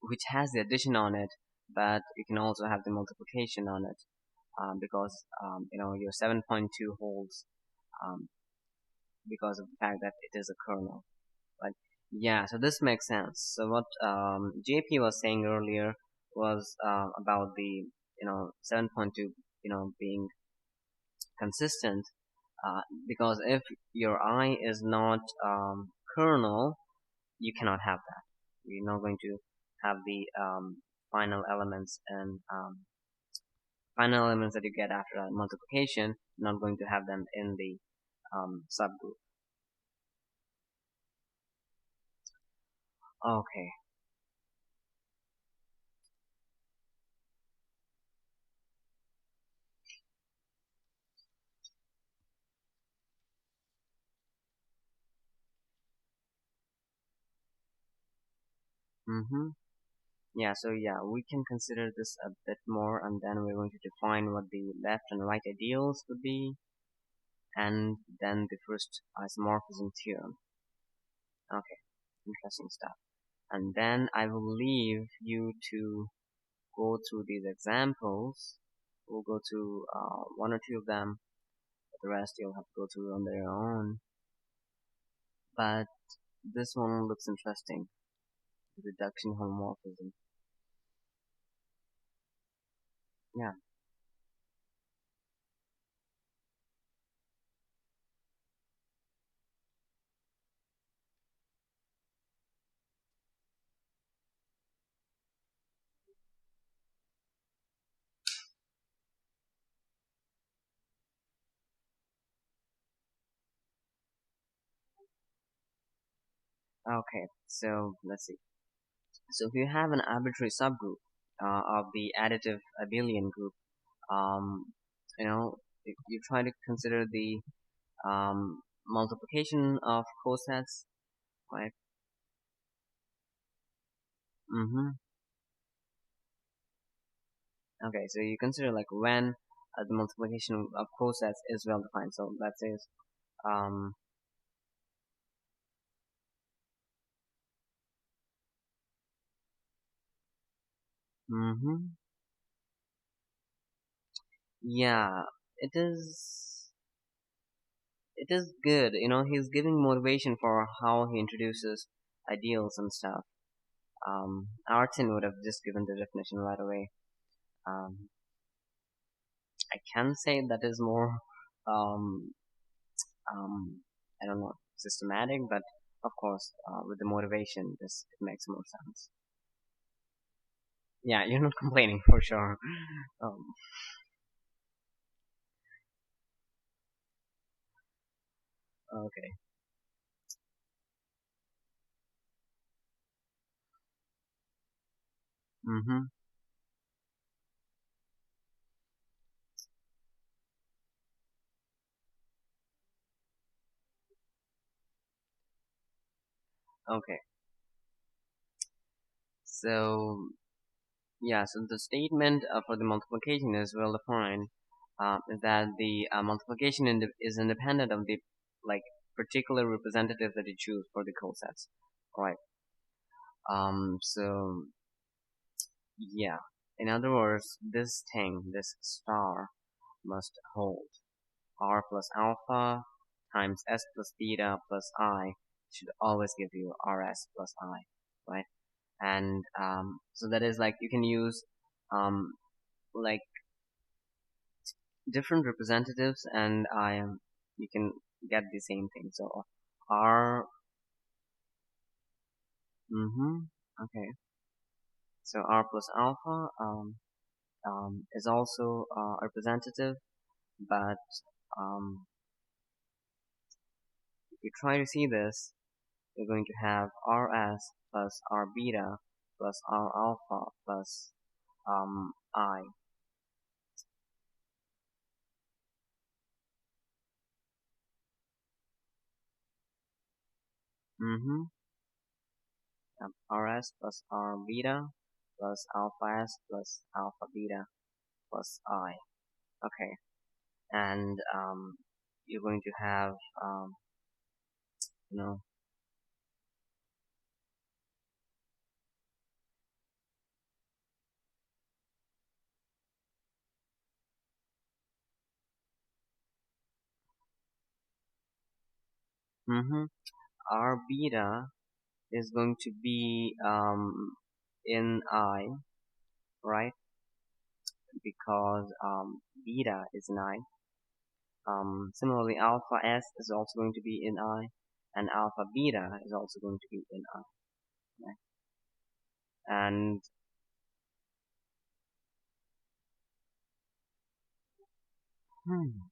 which has the addition on it, but you can also have the multiplication on it because your 7.2 holds um, because of the fact that it is a kernel. But yeah, so this makes sense. So what JP was saying earlier was about the 7.2 being consistent because if your I is not kernel, you cannot have that. You're not going to have the final elements and final elements that you get after that multiplication. You're not going to have them in the subgroup. Okay. Yeah, so yeah, we can consider this a bit more, and then we're going to define what the left and right ideals would be, and then the first isomorphism theorem. Okay, interesting stuff. And then I will leave you to go through these examples. We'll go to one or two of them, but the rest you'll have to go through on their own. But this one looks interesting. The reduction homomorphism. Yeah. Okay. So let's see. So if you have an arbitrary subgroup of the additive abelian group, um, if you try to consider the multiplication of cosets, right? Mm-hmm. Okay, so you consider like when the multiplication of cosets is well defined. So let's say, um, mm-hmm. Yeah, it is. It is good. He's giving motivation for how he introduces ideals and stuff. Artin would have just given the definition right away. Um, I can say that is more, um, I don't know, systematic, but of course, with the motivation, this it makes more sense. Yeah, you're not complaining for sure. Um, okay. Mm-hmm. Okay. So yeah, so the statement for the multiplication is well defined. Is that the multiplication is independent of the like particular representative that you choose for the cosets, right? So yeah, in other words, this thing, this star, must hold r plus alpha times s plus beta plus I should always give you rs plus I, right? And so that is like you can use um, like different representatives, and you can get the same thing. So r, okay. So r plus alpha is also representative, but um, if you try to see this, you're going to have rs plus r beta plus r alpha plus I. Mm-hmm. Rs plus r beta plus alpha s plus alpha beta plus I. Okay, and you're going to have you know mm-hmm, r beta is going to be in I, right? Because beta is in I. Similarly, alpha s is also going to be in I, and alpha beta is also going to be in I. Right? And hmm,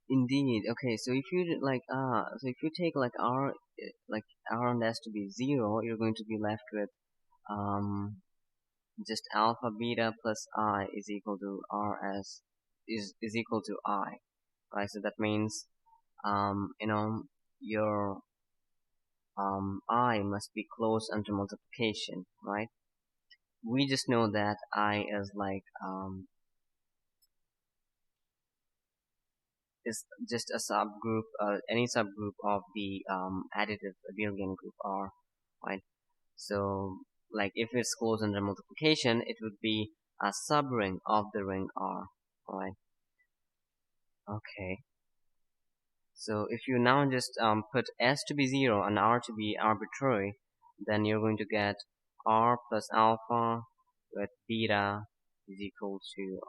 indeed. Okay, so if you so if you take like like r and s to be 0, you're going to be left with just alpha beta plus I is equal to rs is equal to I, right? So that means your I must be closed under multiplication, right? We just know that I is like is just a subgroup, any subgroup of the additive abelian group R, right? So like if it's closed under multiplication, it would be a subring of the ring R, right? Okay. So if you now just put S to be 0 and R to be arbitrary, then you're going to get R plus alpha with beta is equal to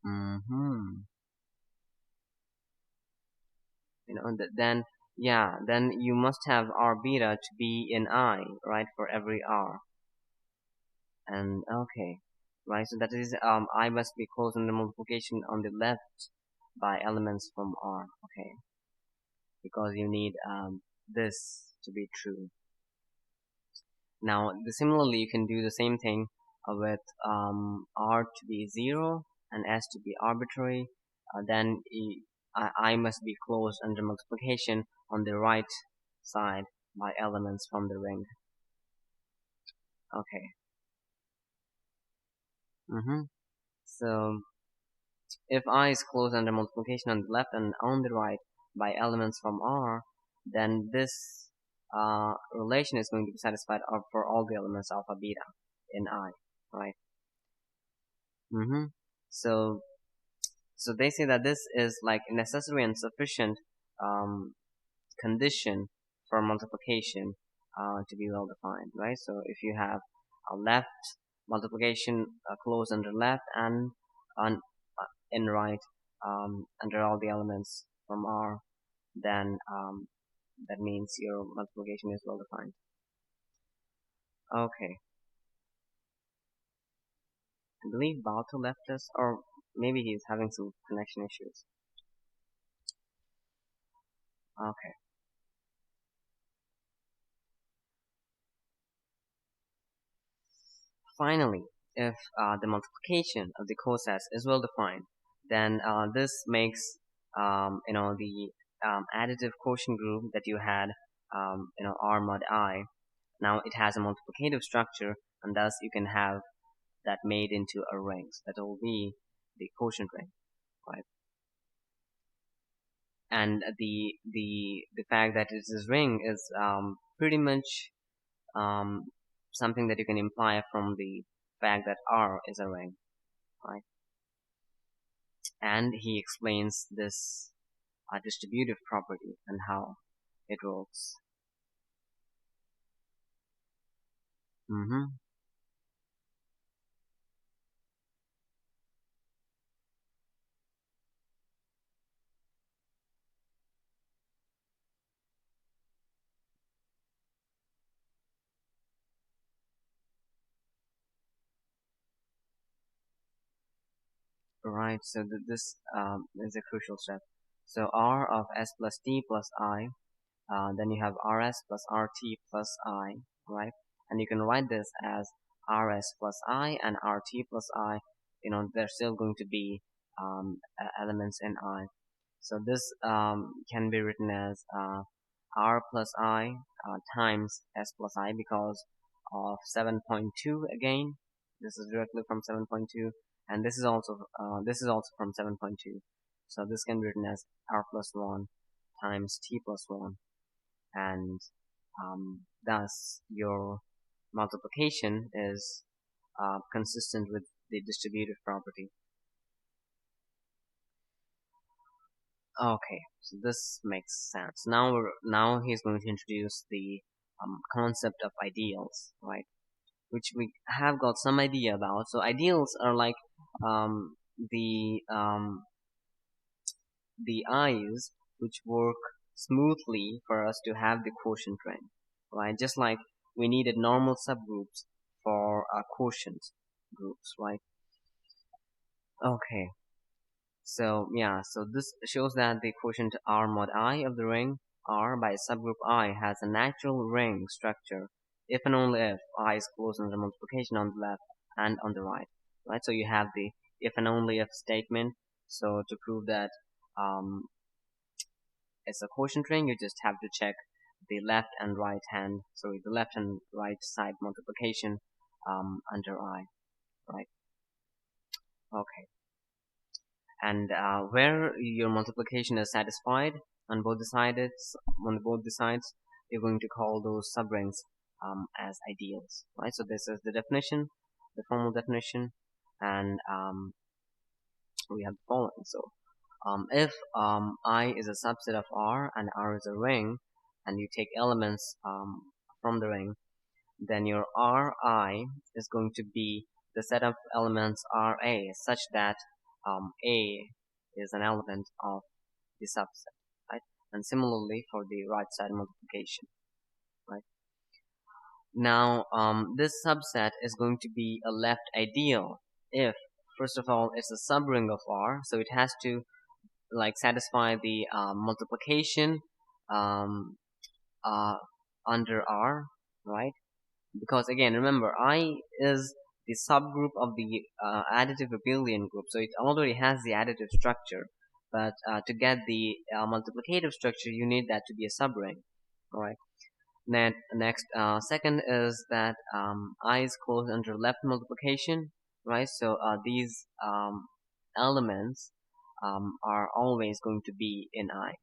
mm-hmm. Then yeah, then you must have R beta to be in I, right, for every R. And okay, right, so that is I must be closed under multiplication on the left by elements from R. Okay, because you need this to be true. Now, similarly, you can do the same thing with R to be 0 and S to be arbitrary. Then I must be closed under multiplication on the right side by elements from the ring. Okay. So if I is closed under multiplication on the left and on the right by elements from R, then this relation is going to be satisfied for all the elements alpha beta in I, right? So so they say that this is like necessary and sufficient um, condition for multiplication to be well defined, right? So if you have a left multiplication closed under left and on in right under all the elements from R, then that means your multiplication is well defined. Okay, I believe Balto left us, or maybe he's having some connection issues. Okay. Finally, if the multiplication of the cosets is well defined, then this makes the additive quotient group that you had R mod I. Now it has a multiplicative structure, and thus you can have that made into a ring. So that will be the quotient ring, right? And the fact that it is a ring is pretty much something that you can imply from the fact that R is a ring, right? And he explains this distributive property and how it works. Mm-hmm. Right, so this is a crucial step. So R of S plus T plus I, then you have RS plus RT plus I, right? And you can write this as RS plus I and RT plus I. They're still going to be elements in I. So this can be written as R plus I times S plus I because of 7.2 again. This is directly from 7.2, and this is also from 7.2. So this can be written as R plus 1 times T plus 1, and thus your multiplication is consistent with the distributive property. Okay, so this makes sense. Now he's going to introduce the concept of ideals, right? Which we have got some idea about. So ideals are like the eyes which work smoothly for us to have the quotient ring, right? Just like we needed normal subgroups for our quotient groups, right? Okay, so yeah, so this shows that the quotient R mod I of the ring R by subgroup I has a natural ring structure if and only if I is closed under multiplication on the left and on the right, right? So you have the if and only if statement. So to prove that um, it's a quotient ring, you just have to check the left and right side multiplication under I, right? Okay. And where your multiplication is satisfied on both the sides, you're going to call those subrings as ideals, right? So this is the definition, the formal definition, and we have the following. So if I is a subset of R and R is a ring, and you take elements from the ring, then your Ri is going to be the set of elements Ra such that A is an element of the subset, right? And similarly for the right side multiplication, right? Now this subset is going to be a left ideal if, first of all, it's a subring of R, so it has to like satisfy the multiplication um, uh, under R, right? Because again, remember, I is the subgroup of the additive abelian group, so it already has the additive structure. But to get the multiplicative structure, you need that to be a subring. All right. Next, second is that I is closed under left multiplication, right? So these elements are always going to be in I,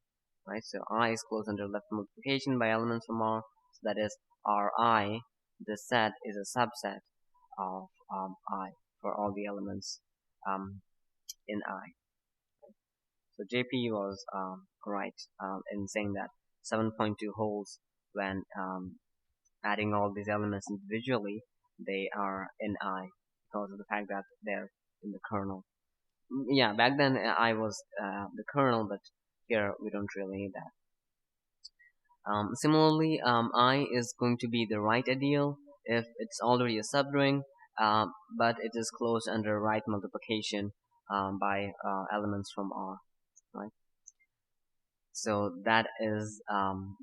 right? So I is closed under left multiplication by elements from R. So that is Ri. The set is a subset of I for all the elements in I. So JP was right in saying that 7.2 holds when adding all these elements individually, they are in I because of the fact that they're in the kernel. Yeah, back then I was the kernel, but here we don't really need that. Similarly, I is going to be the right ideal if it's already a subring, but it is closed under right multiplication by elements from R, right? So that is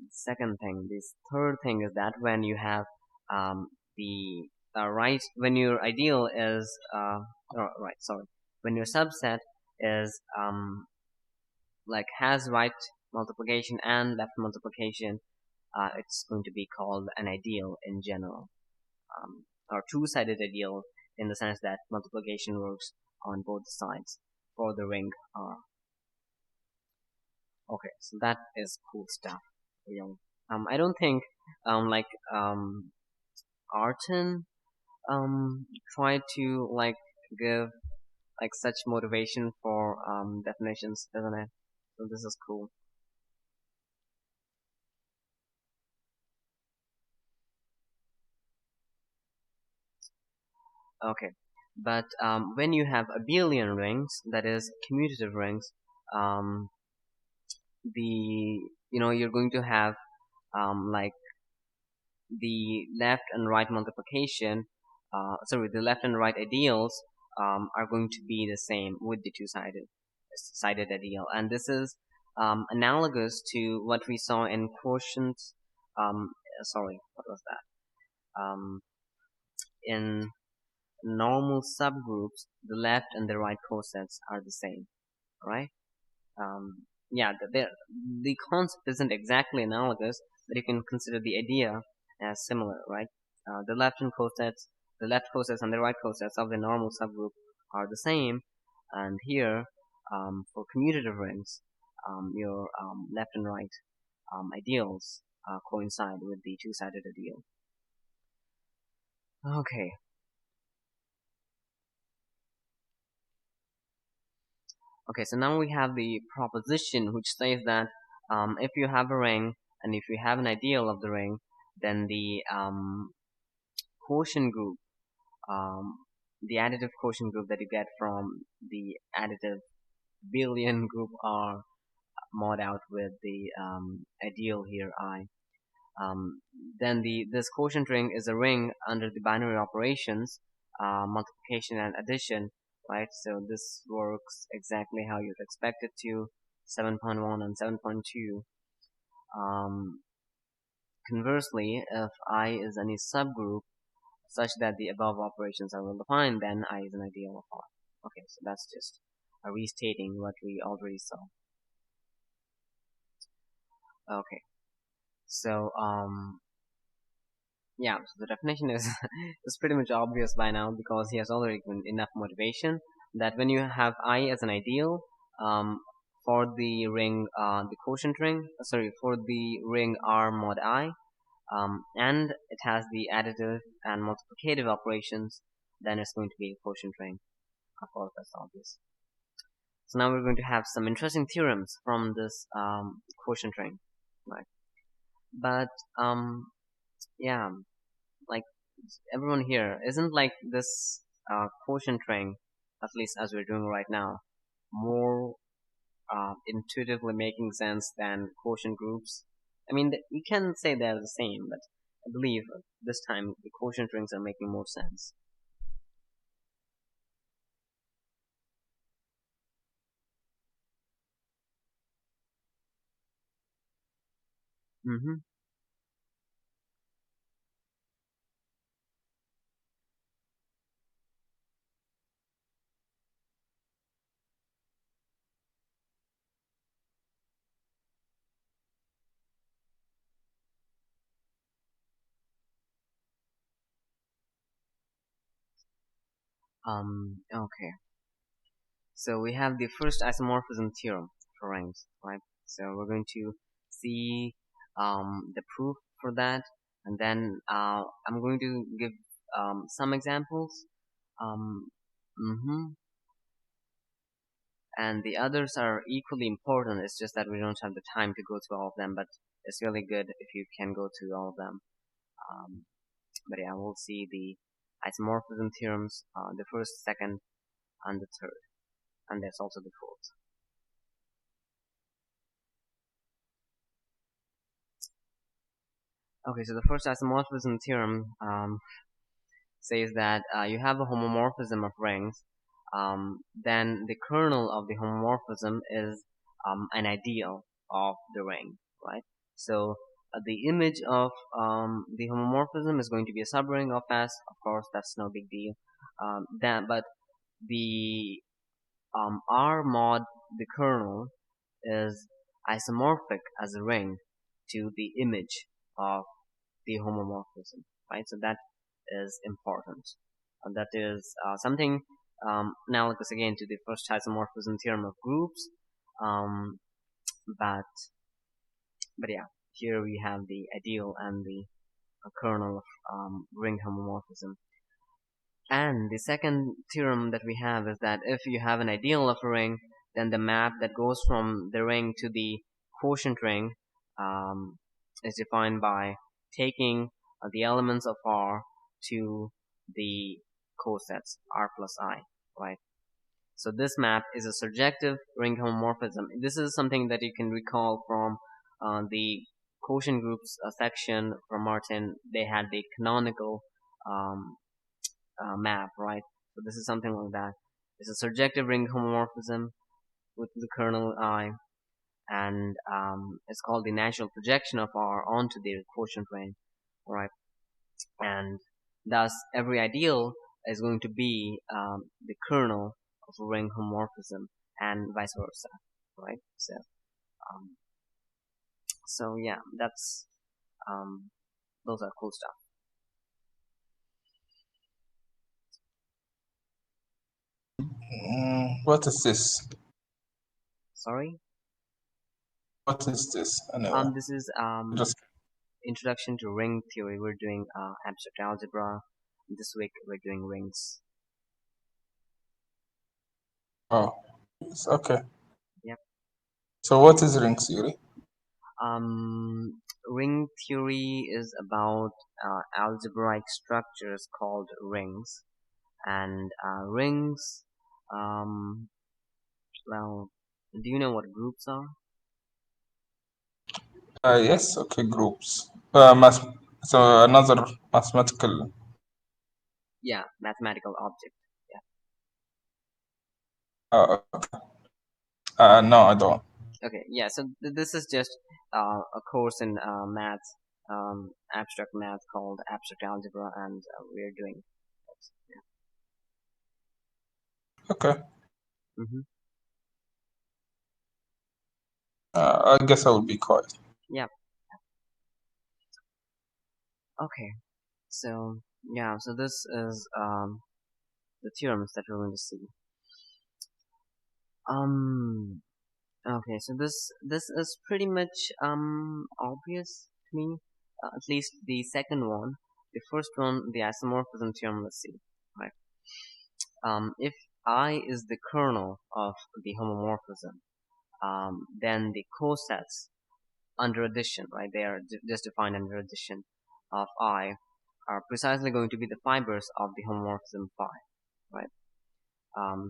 second thing. This third thing is that when you have the right, when your ideal is when your subset is like has right multiplication and left multiplication, it's going to be called an ideal in general, or two-sided ideal in the sense that multiplication works on both sides for the ring R. Okay, so that is cool stuff, really. I don't think like Artin tried to like give like such motivation for definitions, doesn't it? So this is cool. Okay, but when you have abelian rings, that is commutative rings, um, you're going to have like the left and right multiplication, the left and right ideals are going to be the same with the two-sided ideal, and this is analogous to what we saw in quotient. What was that? In normal subgroups, the left and the right cosets are the same, right? Yeah, the concept isn't exactly analogous, but you can consider the idea as similar, right? The left cosets and the right cosets of the normal subgroup are the same, and here, for commutative rings, your left and right ideals coincide with the two-sided ideal. Okay. Okay, so now we have the proposition which says that if you have a ring and if you have an ideal of the ring, then the quotient group um, the additive quotient group that you get from the additive billion group are mod out with the ideal here I. Um, then this quotient ring is a ring under the binary operations, multiplication and addition, right? So this works exactly how you'd expect it to, 7.1 and 7.2. Conversely, if I is any subgroup such that the above operations are well defined, then I is an ideal of R. Okay, so that's just restating what we already saw. Okay, so yeah, so the definition is is pretty much obvious by now because he has already given enough motivation that when you have I as an ideal, for the ring, the quotient ring, sorry, for the ring R mod I, and it has the additive and multiplicative operations, then it's going to be a quotient ring. Of course, that's obvious. So now we're going to have some interesting theorems from this quotient ring, right? But yeah, like everyone here, isn't like this quotient ring, at least as we're doing right now, more intuitively making sense than quotient groups? I mean, you can say they're the same, but I believe this time the quotient rings are making more sense. Mm-hmm. Okay. So we have the first isomorphism theorem for rings, right? So we're going to see the proof for that, and then I'm going to give some examples. Um, mm-hmm. And the others are equally important. It's just that we don't have the time to go through all of them, but it's really good if you can go through all of them. Um, but yeah, we'll see the isomorphism theorems, the first, second, and the third, and there's also the fourth. Okay, so the first isomorphism theorem says that you have a homomorphism of rings, then the kernel of the homomorphism is an ideal of the ring, right? So the image of the homomorphism is going to be a subring of S. Of course, that's no big deal. But the R mod the kernel is isomorphic as a ring to the image of the homomorphism, right? So that is important. That is something analogous again to the first isomorphism theorem of groups, um, but yeah, here we have the ideal and the kernel of ring homomorphism. And the second theorem that we have is that if you have an ideal of a ring, then the map that goes from the ring to the quotient ring is defined by taking the elements of R to the cosets R plus I, right? So this map is a surjective ring homomorphism. This is something that you can recall from the quotient groups section from Artin. They had the canonical um, map, right? So this is something like that. It's a surjective ring homomorphism with the kernel I, and it's called the natural projection of R onto the quotient ring, right? And thus every ideal is going to be the kernel of a ring homomorphism, and vice versa, right? Um, so yeah, that's those are cool stuff. What is this? Sorry. What is this? Anyway, This is just introduction to ring theory. We're doing abstract algebra. This week we're doing rings. oh, it's okay. Yep. So what is ring theory? Ring theory is about algebraic structures called rings, And rings, well, do you know what groups are? Yes, okay, groups. So another mathematical. Yeah, mathematical object. Okay. No, I don't. Okay, yeah, so this is just a course in math, abstract math called Abstract Algebra, and we're doing it. Okay. Yeah. I guess I will be quiet. Yeah. Okay. So yeah, so this is the theorems that we're going to see. Okay, so this is pretty much obvious to me, at least the second one. The first one, the isomorphism theorem. Let's see, right? If I is the kernel of the homomorphism, then the cosets under addition, right? They are just defined under addition of I are precisely going to be the fibers of the homomorphism phi, right?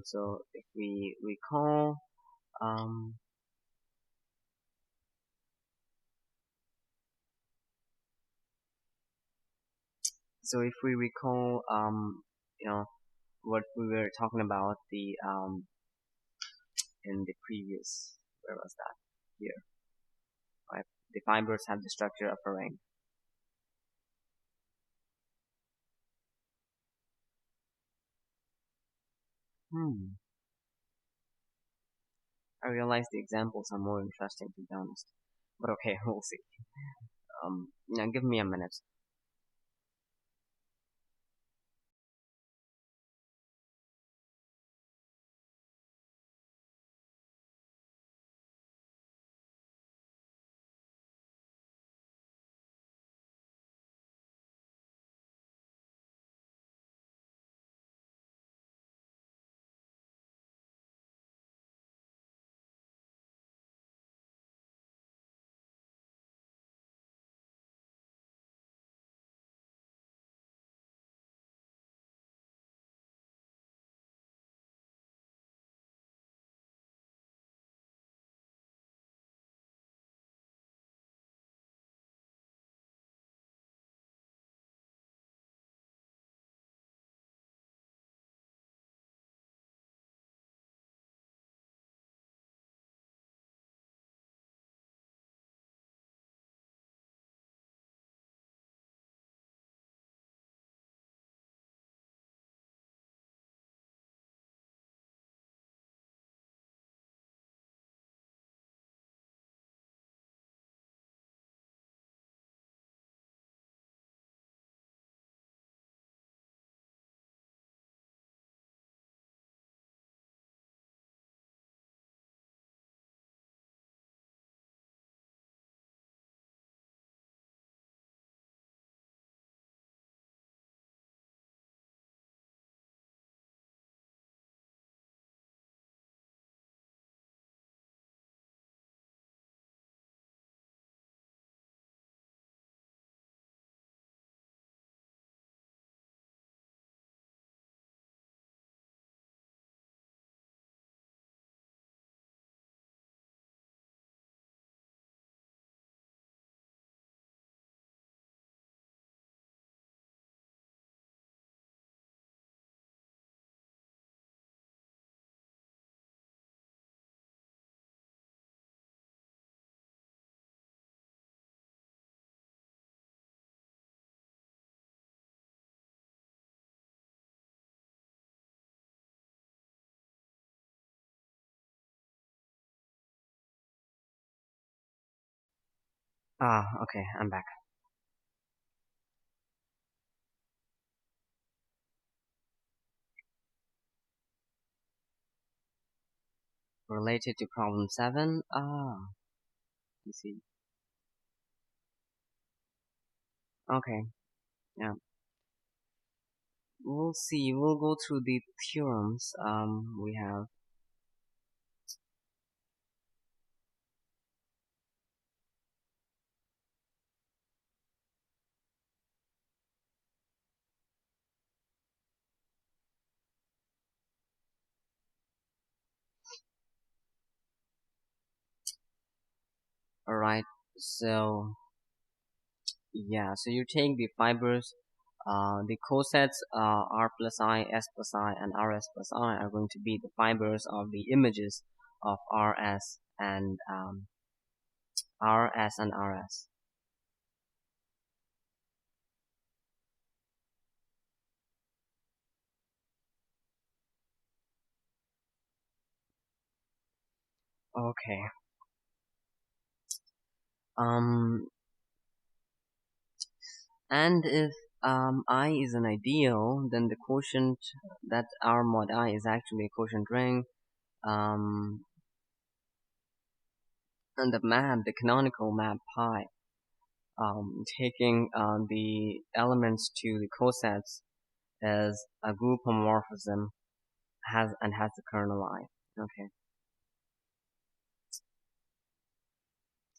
So if we recall, um, so if we recall, you know, what we were talking about in the previous, where was that? Here, right? The fibers have the structure of a ring. I realize the examples are more interesting, to be honest. But okay, we'll see. Now give me a minute. Okay, I'm back. Related to problem 7. You see. Okay, yeah. We'll see. We'll go through the theorems. We have. Alright, so yeah, so you take the fibers, the cosets R plus I, S plus I, and RS plus I are going to be the fibers of the images of RS and RS and RS. Okay. And if I is an ideal, then the quotient that R mod I is actually a quotient ring. And the map, the canonical map pi, taking the elements to the cosets is a group homomorphism has the kernel I. Okay.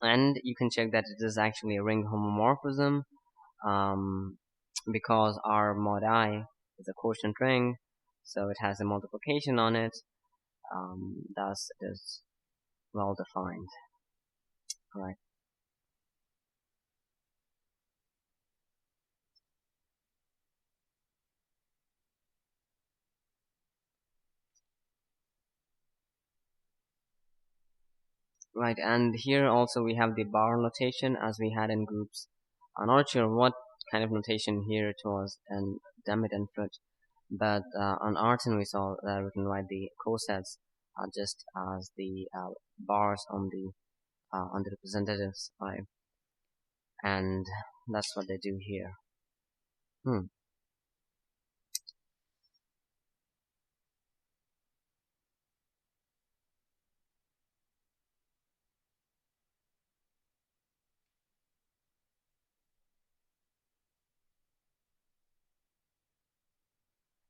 And you can check that it is actually a ring homomorphism because R mod I is a quotient ring, so it has a multiplication on it. Thus, it is well defined. Right. Right, and here also we have the bar notation as we had in groups. I'm not sure what kind of notation here it was in Demit and Fruit, but on Artin we saw that we can write the cosets just as the bars on the representative side, and that's what they do here.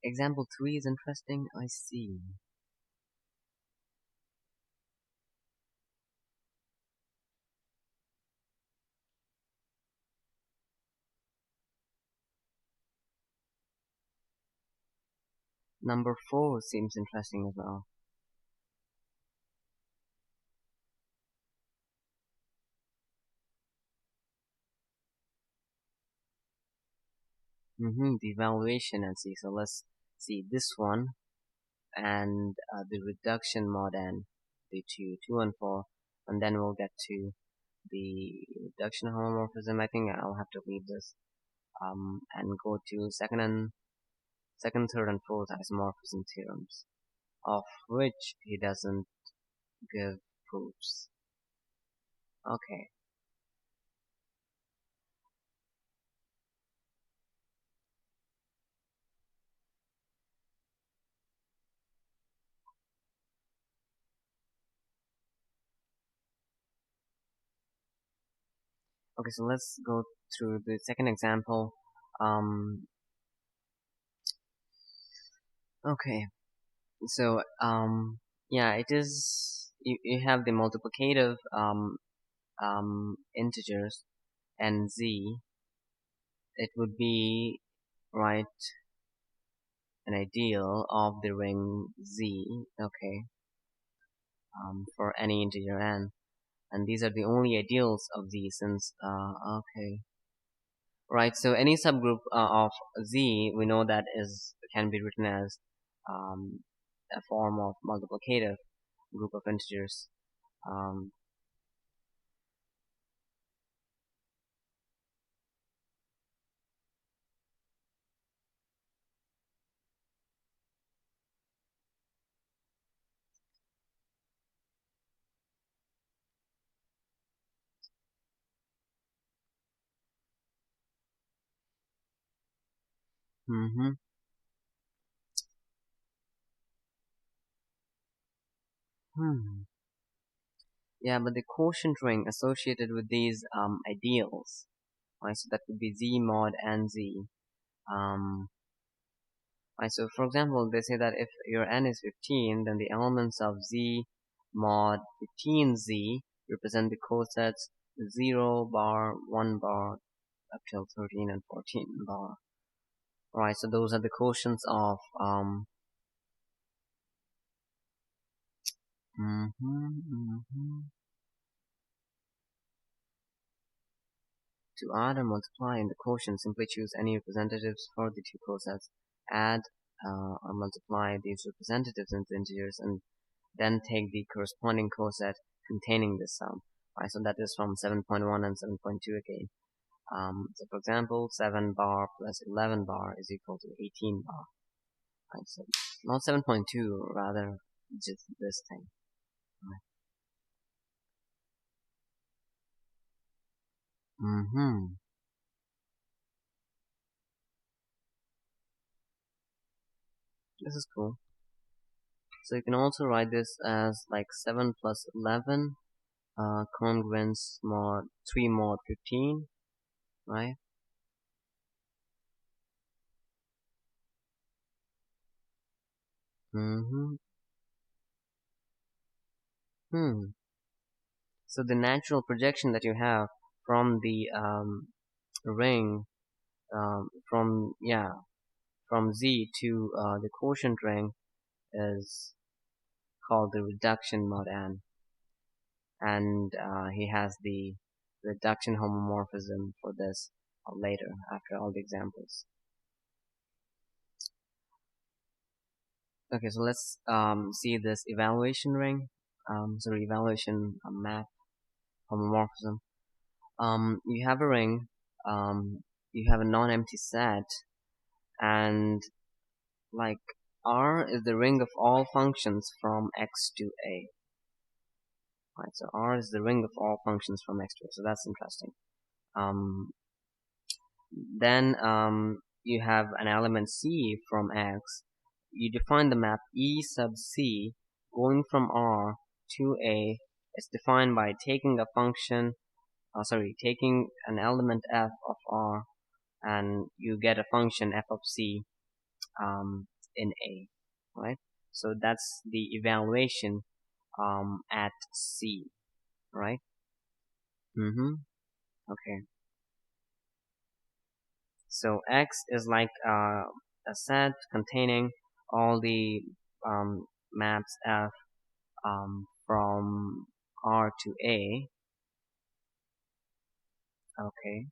Example 3 is interesting, I see. Number 4 seems interesting as well. The evaluation and see. So let's see this one and the reduction mod n, the 2 and 4, and then we'll get to the reduction homomorphism. I think I'll have to leave this and go to second, third, and fourth isomorphism theorems, of which he doesn't give proofs. Okay. Okay, so let's go through the second example. Okay, so yeah, it is you have the multiplicative integers and z. It would be right an ideal of the ring z. Okay, for any integer n, and these are the only ideals of z since okay. Right, so any subgroup of Z, we know that can be written as a form of multiplicative group of integers. Um, mm-hmm. Yeah, but the quotient ring associated with these ideals, right? So that would be Z mod and Z. Right, so for example, they say that if your n is 15, then the elements of Z mod 15Z represent the cosets 0 bar, 1 bar, up till 13 and 14 bar. Right, so those are the quotients of To add or multiply in the quotient, simply choose any representatives for the two cosets, add or multiply these representatives into integers, and then take the corresponding coset containing this sum. Right, so that is from 7.1 and 7.2 again. So for example, 7 bar plus 11 bar is equal to 18 bar. Right, so not 7.2, rather just this thing. Right. This is cool. So you can also write this as like 7 plus 11 congruence mod 3 mod 15, right? So the natural projection that you have from the ring from Z to the quotient ring is called the reduction mod n, and he has the reduction homomorphism for this later after all the examples. Okay, so let's see this evaluation ring, evaluation map homomorphism. You have a ring, you have a non-empty set, and like R is the ring of all functions from x to a. Right, so R is the ring of all functions from x to a, so that's interesting. Then you have an element C from X. You define the map E sub C going from R to A. It's defined by taking a function, taking an element F of R, and you get a function F of C in A, right? So that's the evaluation at C, right? Okay. So X is like a set containing all the maps F from R to A. Okay.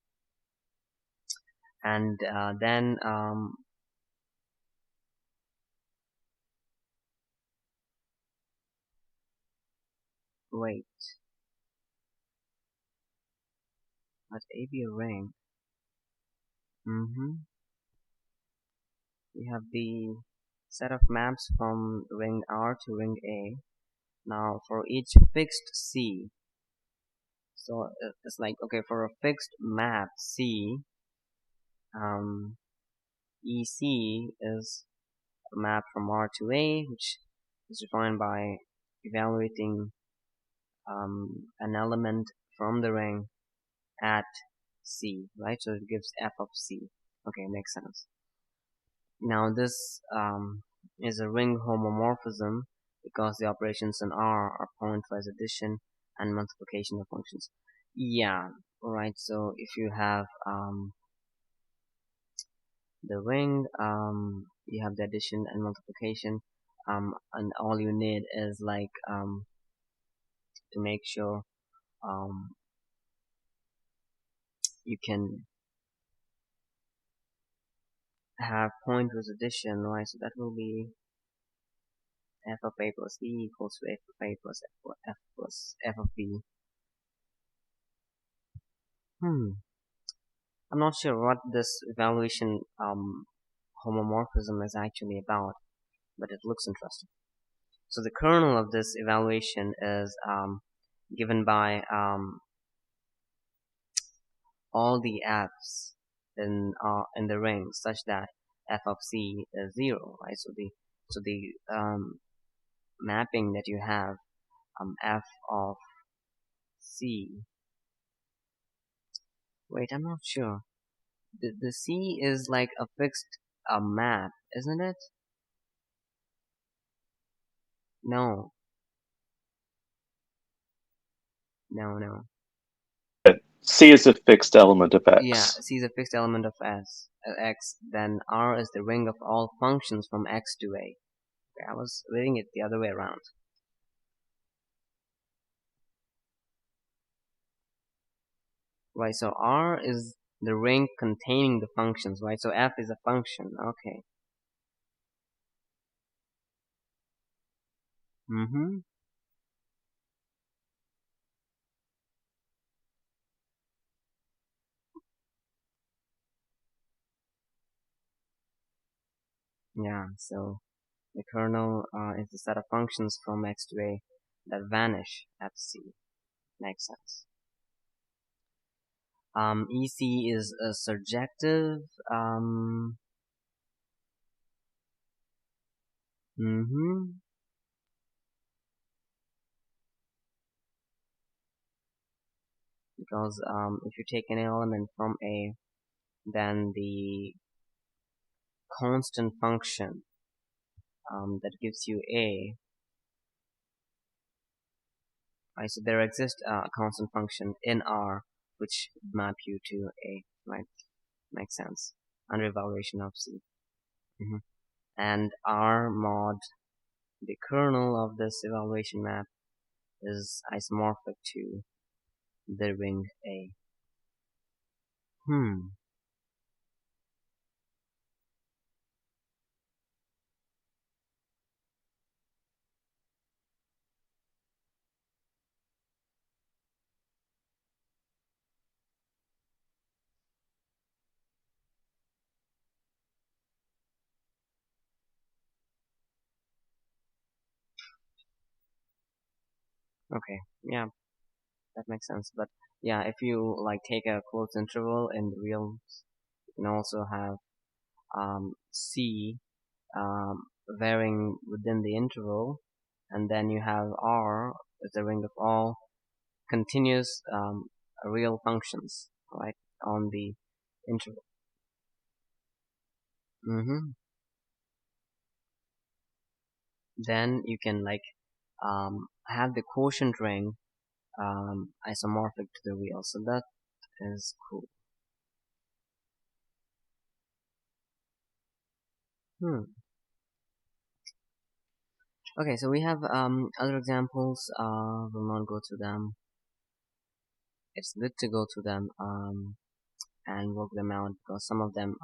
And then wait, let A be a ring. We have the set of maps from ring R to ring A. Now for each fixed C, so it's like, okay, for a fixed map C, EC is a map from R to A, which is defined by evaluating an element from the ring at C, right? So it gives F of C. Okay, makes sense. Now this is a ring homomorphism because the operations in R are pointwise addition and multiplication of functions. Yeah, right. So if you have the ring, you have the addition and multiplication, and all you need is like to make sure you can have pointwise addition, right? So that will be f of a plus b equals to f of a plus f plus f of b. I'm not sure what this evaluation homomorphism is actually about, but it looks interesting. So the kernel of this evaluation is given by all the f's in the ring such that f of c is 0, right? So the mapping that you have f of c. Wait, I'm not sure. The c is like a fixed map, isn't it? No. No. C is a fixed element of X. Yeah, C is a fixed element of X. Then R is the ring of all functions from X to A. Okay, I was reading it the other way around. right? So R is the ring containing the functions, right? So F is a function. Okay. Yeah, so the kernel is the set of functions from X to A that vanish at C. Makes sense. EC is a surjective. Because if you take an element from A, then the constant function that gives you A, right? So there exists a constant function in R which map you to A, right? Makes sense. Under evaluation of C. And R mod the kernel of this evaluation map is isomorphic to the ring A. Okay, yeah, that makes sense. But yeah, if you like take a closed interval in the real, you can also have C varying within the interval, and then you have R as the ring of all continuous real functions, right, on the interval. Then you can like have the quotient ring isomorphic to the real, so that is cool. Okay, so we have other examples. We'll not go through them. It's good to go through them and work them out because some of them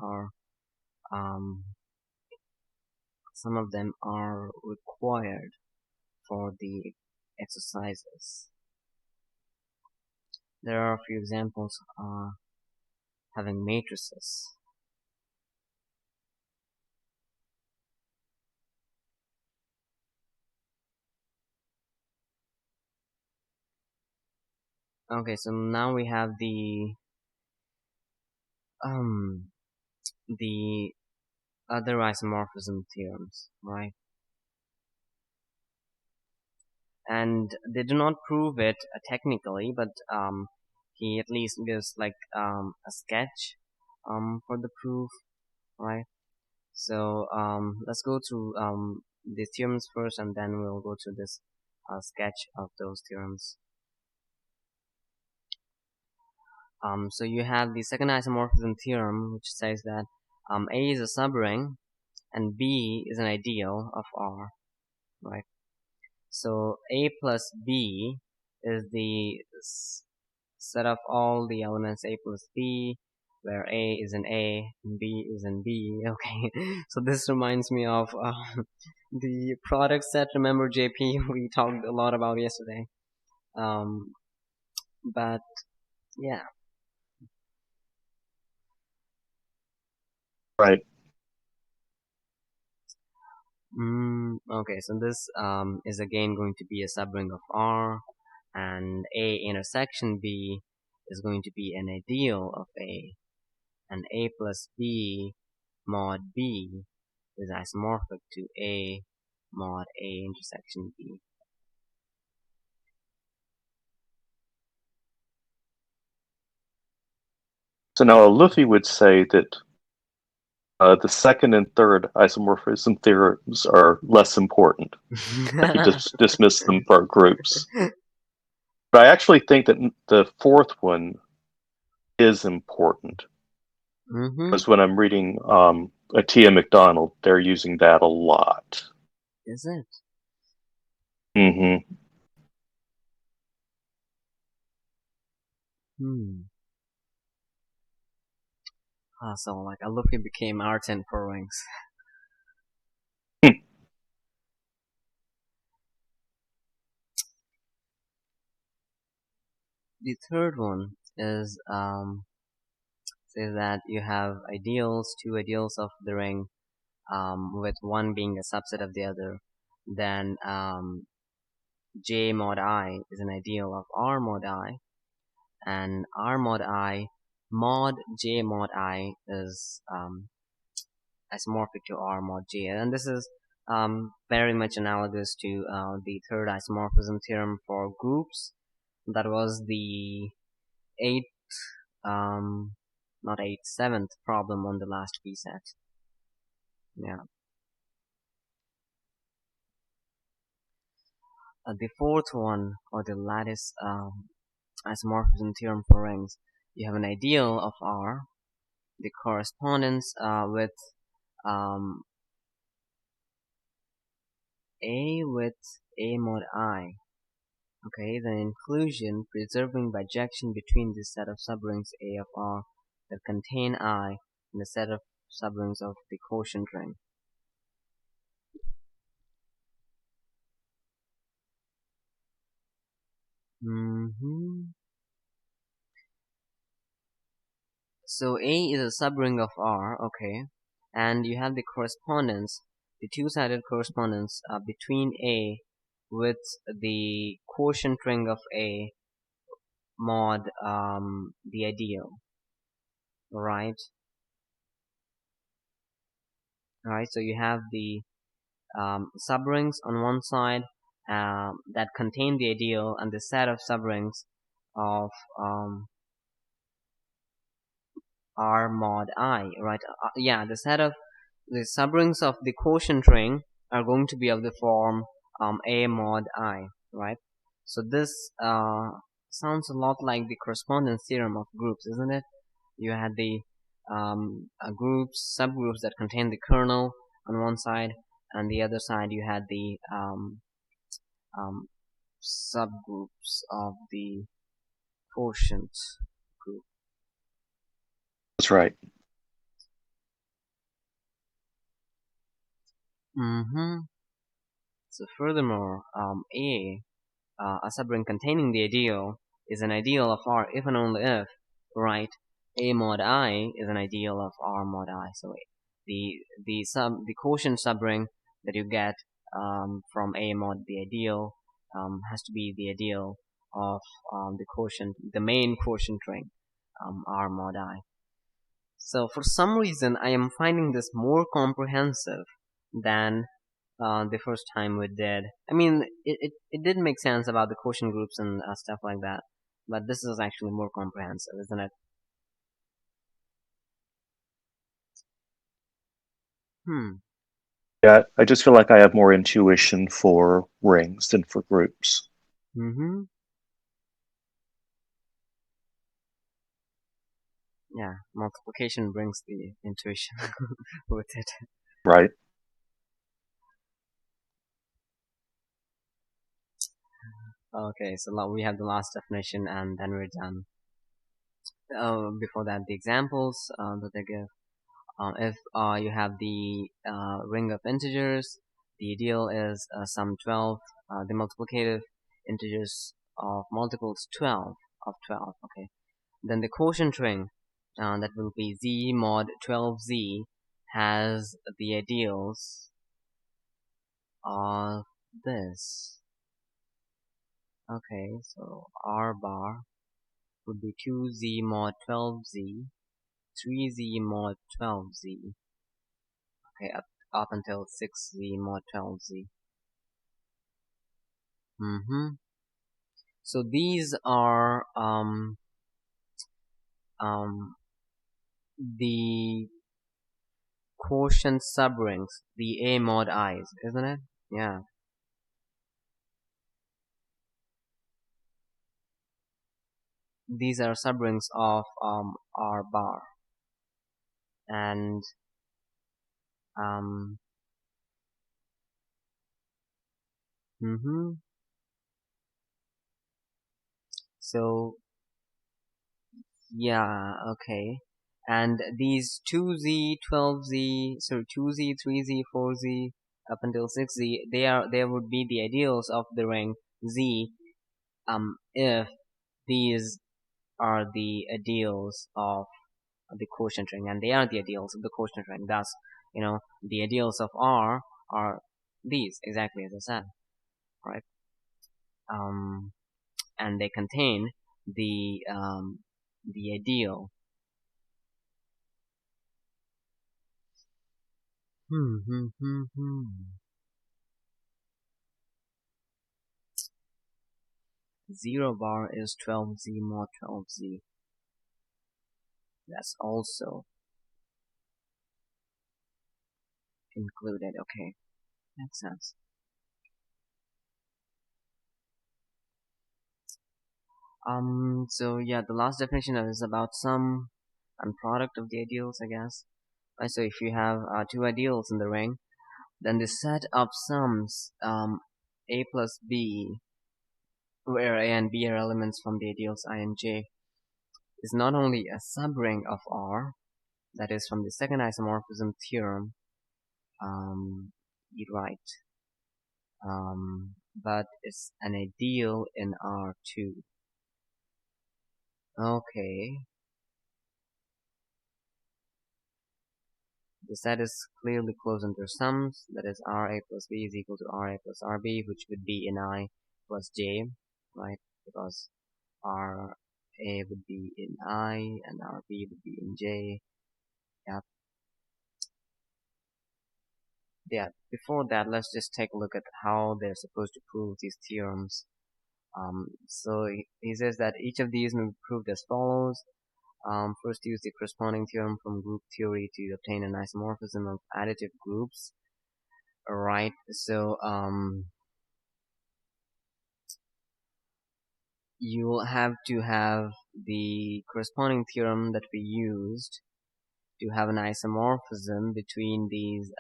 are required for the exercises. There are a few examples having matrices. Okay, so now we have the other isomorphism theorems, right? And they do not prove it technically, but he at least gives like a sketch for the proof, right? So let's go through the theorems first, and then we'll go to this sketch of those theorems. So you have the second isomorphism theorem, which says that A is a subring and B is an ideal of R, right? So A plus B is the set of all the elements A plus B, where A is in A and B is in B. Okay, so this reminds me of the product set. Remember, JP? We talked a lot about yesterday. But yeah. Right. Okay, so this is again going to be a subring of R, and A intersection B is going to be an ideal of A, and A plus B mod B is isomorphic to A mod A intersection B. So now Luffy would say that the second and third isomorphism theorems are less important. If you just dismiss them for groups. But I actually think that the fourth one is important. Because when I'm reading Tia McDonald, they're using that a lot. Is it? Mm-hmm. So like a Luffy became Artin for rings. The third one is says that you have two ideals of the ring, with one being a subset of the other. Then J mod I is an ideal of R mod I, and R mod I mod J mod I is isomorphic to R mod J, and this is very much analogous to the third isomorphism theorem for groups. That was the eighth, not eighth, seventh problem on the last VSET. Yeah. The fourth one, or the lattice isomorphism theorem for rings, you have an ideal of R, the correspondence with um, A with A mod I. Okay, then inclusion, preserving bijection between the set of subrings A of R that contain I and the set of subrings of the quotient ring. So A is a subring of R, okay, and you have the correspondence, the two-sided correspondence between A with the quotient ring of A mod the ideal, right? Alright, so you have the subrings on one side that contain the ideal, and the set of subrings of R mod I, right? Yeah, the set of the subrings of the quotient ring are going to be of the form A mod I, right? So this sounds a lot like the correspondence theorem of groups, isn't it? You had the groups, subgroups that contain the kernel on one side, and the other side you had the subgroups of the quotient group. That's right. So furthermore, a subring containing the ideal is an ideal of R if and only if, right, A mod I is an ideal of R mod I. So the quotient subring that you get from A mod the ideal has to be the ideal of the main quotient ring, R mod I. So for some reason I am finding this more comprehensive than the first time we did. I mean, it did make sense about the quotient groups and stuff like that, but this is actually more comprehensive, isn't it? Yeah, I just feel like I have more intuition for rings than for groups. Yeah, multiplication brings the intuition with it. Right. Okay, so now we have the last definition and then we're done. Before that, the examples that they give. If you have the ring of integers, the ideal is sum 12, the multiplicative integers of multiples 12 of 12, okay. Then the quotient ring, that will be z mod 12z, has the ideals of this. Okay, so r bar would be 2z mod 12z, 3z mod 12z, okay, up until 6z mod 12z. So these are the quotient subrings, the A mod I's, isn't it? Yeah. These are subrings of R bar. And so yeah, okay. And these 2z, 12z, sorry, 2z, 3z, 4z, up until 6z, there would be the ideals of the ring Z, if these are the ideals of the quotient ring, and they are the ideals of the quotient ring. Thus, the ideals of R are these, exactly as I said, right? And they contain the ideal. Zero bar is 12z mod 12z. That's also included. Okay, makes sense. So yeah, the last definition is about sum and product of the ideals, I guess. Right, so if you have two ideals in the ring, then the set of sums a plus b, where a and b are elements from the ideals I and j, is not only a subring of R, that is from the second isomorphism theorem, you write, but it's an ideal in R2. Okay. The set is clearly closed under sums, that is Ra plus b is equal to Ra plus Rb, which would be in I plus j, right? Because Ra would be in I and Rb would be in j. Yep. Yeah, before that, let's just take a look at how they're supposed to prove these theorems. So he says that each of these may be proved as follows. First, use the corresponding theorem from group theory to obtain an isomorphism of additive groups. Alright, so you'll have to have the corresponding theorem that we used to have an isomorphism between these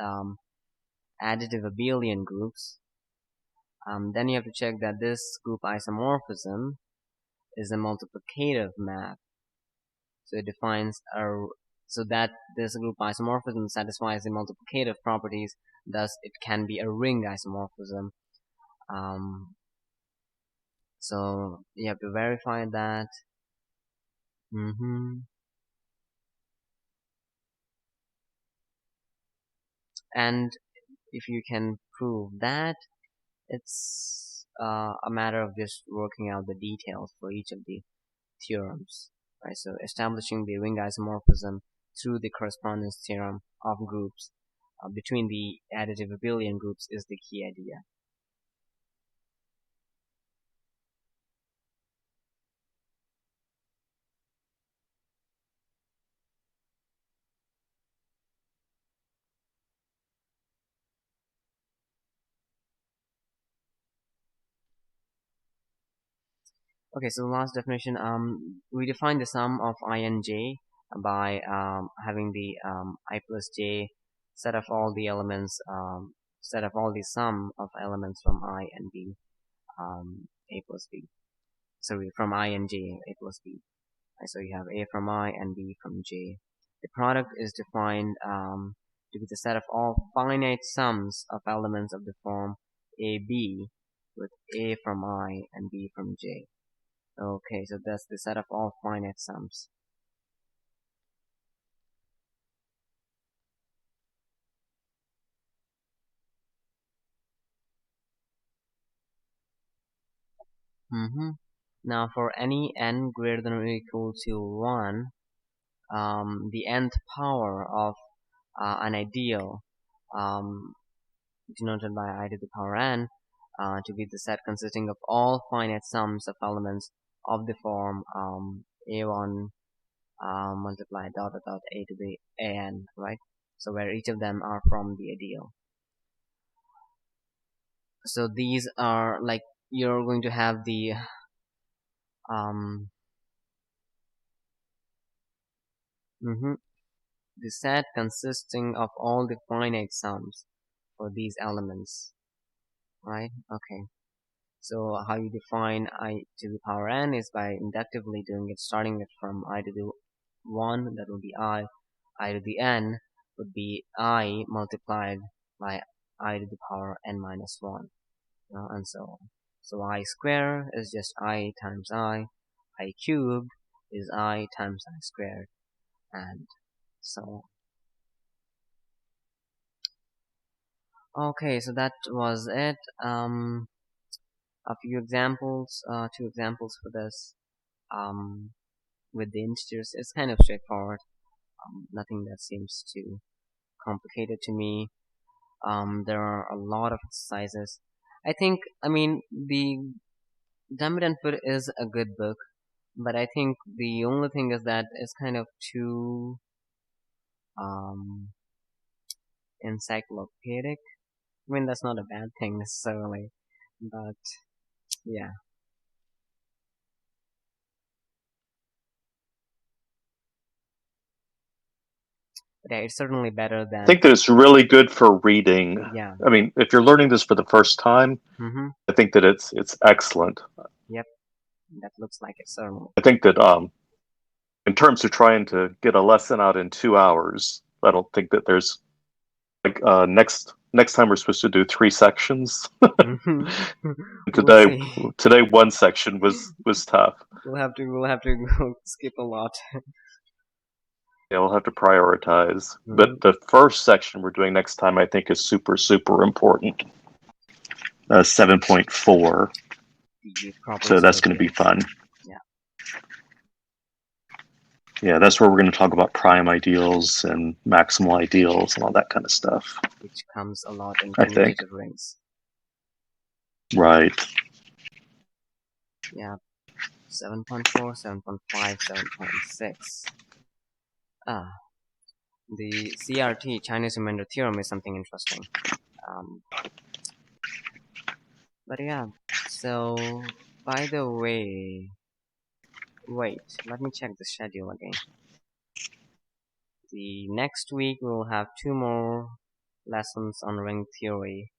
additive abelian groups. Then you have to check that this group isomorphism is a multiplicative map. So it defines so that this group isomorphism satisfies the multiplicative properties, thus it can be a ring isomorphism. So you have to verify that. And if you can prove that, it's a matter of just working out the details for each of the theorems, right? So establishing the ring isomorphism through the correspondence theorem of groups between the additive abelian groups is the key idea. Okay, so the last definition, we define the sum of I and j by having the I plus j set of all the elements, set of all the sum of elements from I and b, a plus b. Sorry, from I and j, a plus b. Right, so you have a from I and b from j. The product is defined to be the set of all finite sums of elements of the form ab with a from I and b from j. Okay, so that's the set of all finite sums. Now for any n greater than or equal to 1, the nth power of an ideal, denoted by I to the power n, to be the set consisting of all finite sums of elements of the form a1 multiply dot dot dot a to the an, right? So where each of them are from the ideal. So these are like, you're going to have the the set consisting of all the finite sums for these elements, right? Okay, so how you define I to the power n is by inductively doing it, starting it from I to the 1, that would be I to the n would be I multiplied by I to the power n minus 1, and so on. So I squared is just I times I cubed is I times I squared, and so on. Okay, so that was it. A few examples, 2 examples for this. With the integers, it's kind of straightforward. Nothing that seems too complicated to me. There are a lot of exercises. I mean, the Dumb It and Foot is a good book, but I think the only thing is that it's kind of too encyclopedic. I mean, that's not a bad thing necessarily, but yeah. But yeah, it's certainly better I than, think that it's really good for reading. yeah. I mean, if you're learning this for the first time, I think that it's excellent. Yep, that looks like it, certainly. I think that in terms of trying to get a lesson out in 2 hours, I don't think that there's like next time we're supposed to do 3 sections. We'll today see. today one section was tough. We'll have to skip a lot. Yeah, we'll have to prioritize. But the first section we're doing next time, I think, is super important. 7.4. So that's going to be fun. Yeah. Yeah, that's where we're going to talk about prime ideals and maximal ideals and all that kind of stuff. Which comes a lot in I think. commutative rings. Right. Yeah. 7.4, 7.5, 7.6. The CRT, Chinese Remainder Theorem, is something interesting. But yeah, so by the way, wait, let me check the schedule again. The next week we'll have 2 more lessons on ring theory.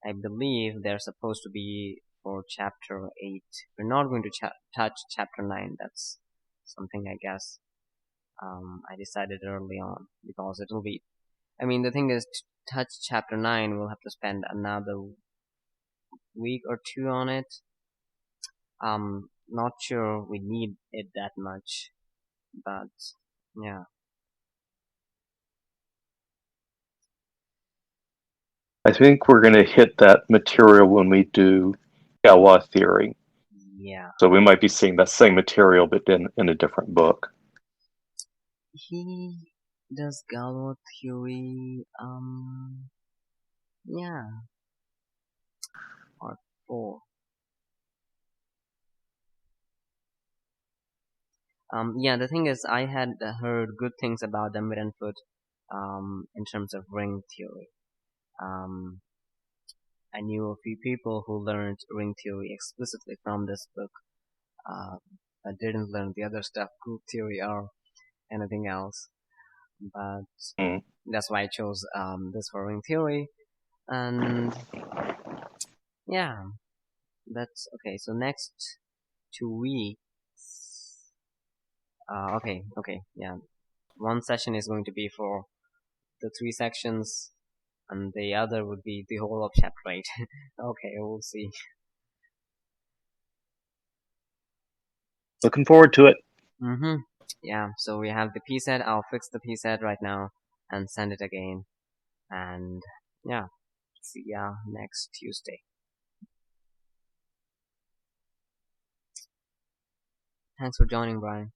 I believe they're supposed to be for chapter 8. We're not going to touch chapter 9. That's something I guess I decided early on, because it'll be, I mean, the thing is, to touch chapter 9 we'll have to spend another week or 2 on it. Not sure we need it that much, but yeah. I think we're going to hit that material when we do Galois theory. Yeah. So we might be seeing that same material, but in a different book. He does Galois theory, yeah. Part 4. Yeah, the thing is, I had heard good things about Dumb It and Foot, in terms of ring theory. I knew a few people who learned ring theory explicitly from this book. I didn't learn the other stuff, group theory or anything else. But that's why I chose this for ring theory. And yeah, that's okay. So next 2 weeks. Okay, yeah. One session is going to be for the 3 sections, and the other would be the whole of chapter 8. Okay, we'll see. Looking forward to it. Yeah, so we have the P set. I'll fix the P set right now and send it again. And yeah, see ya next Tuesday. Thanks for joining, Brian.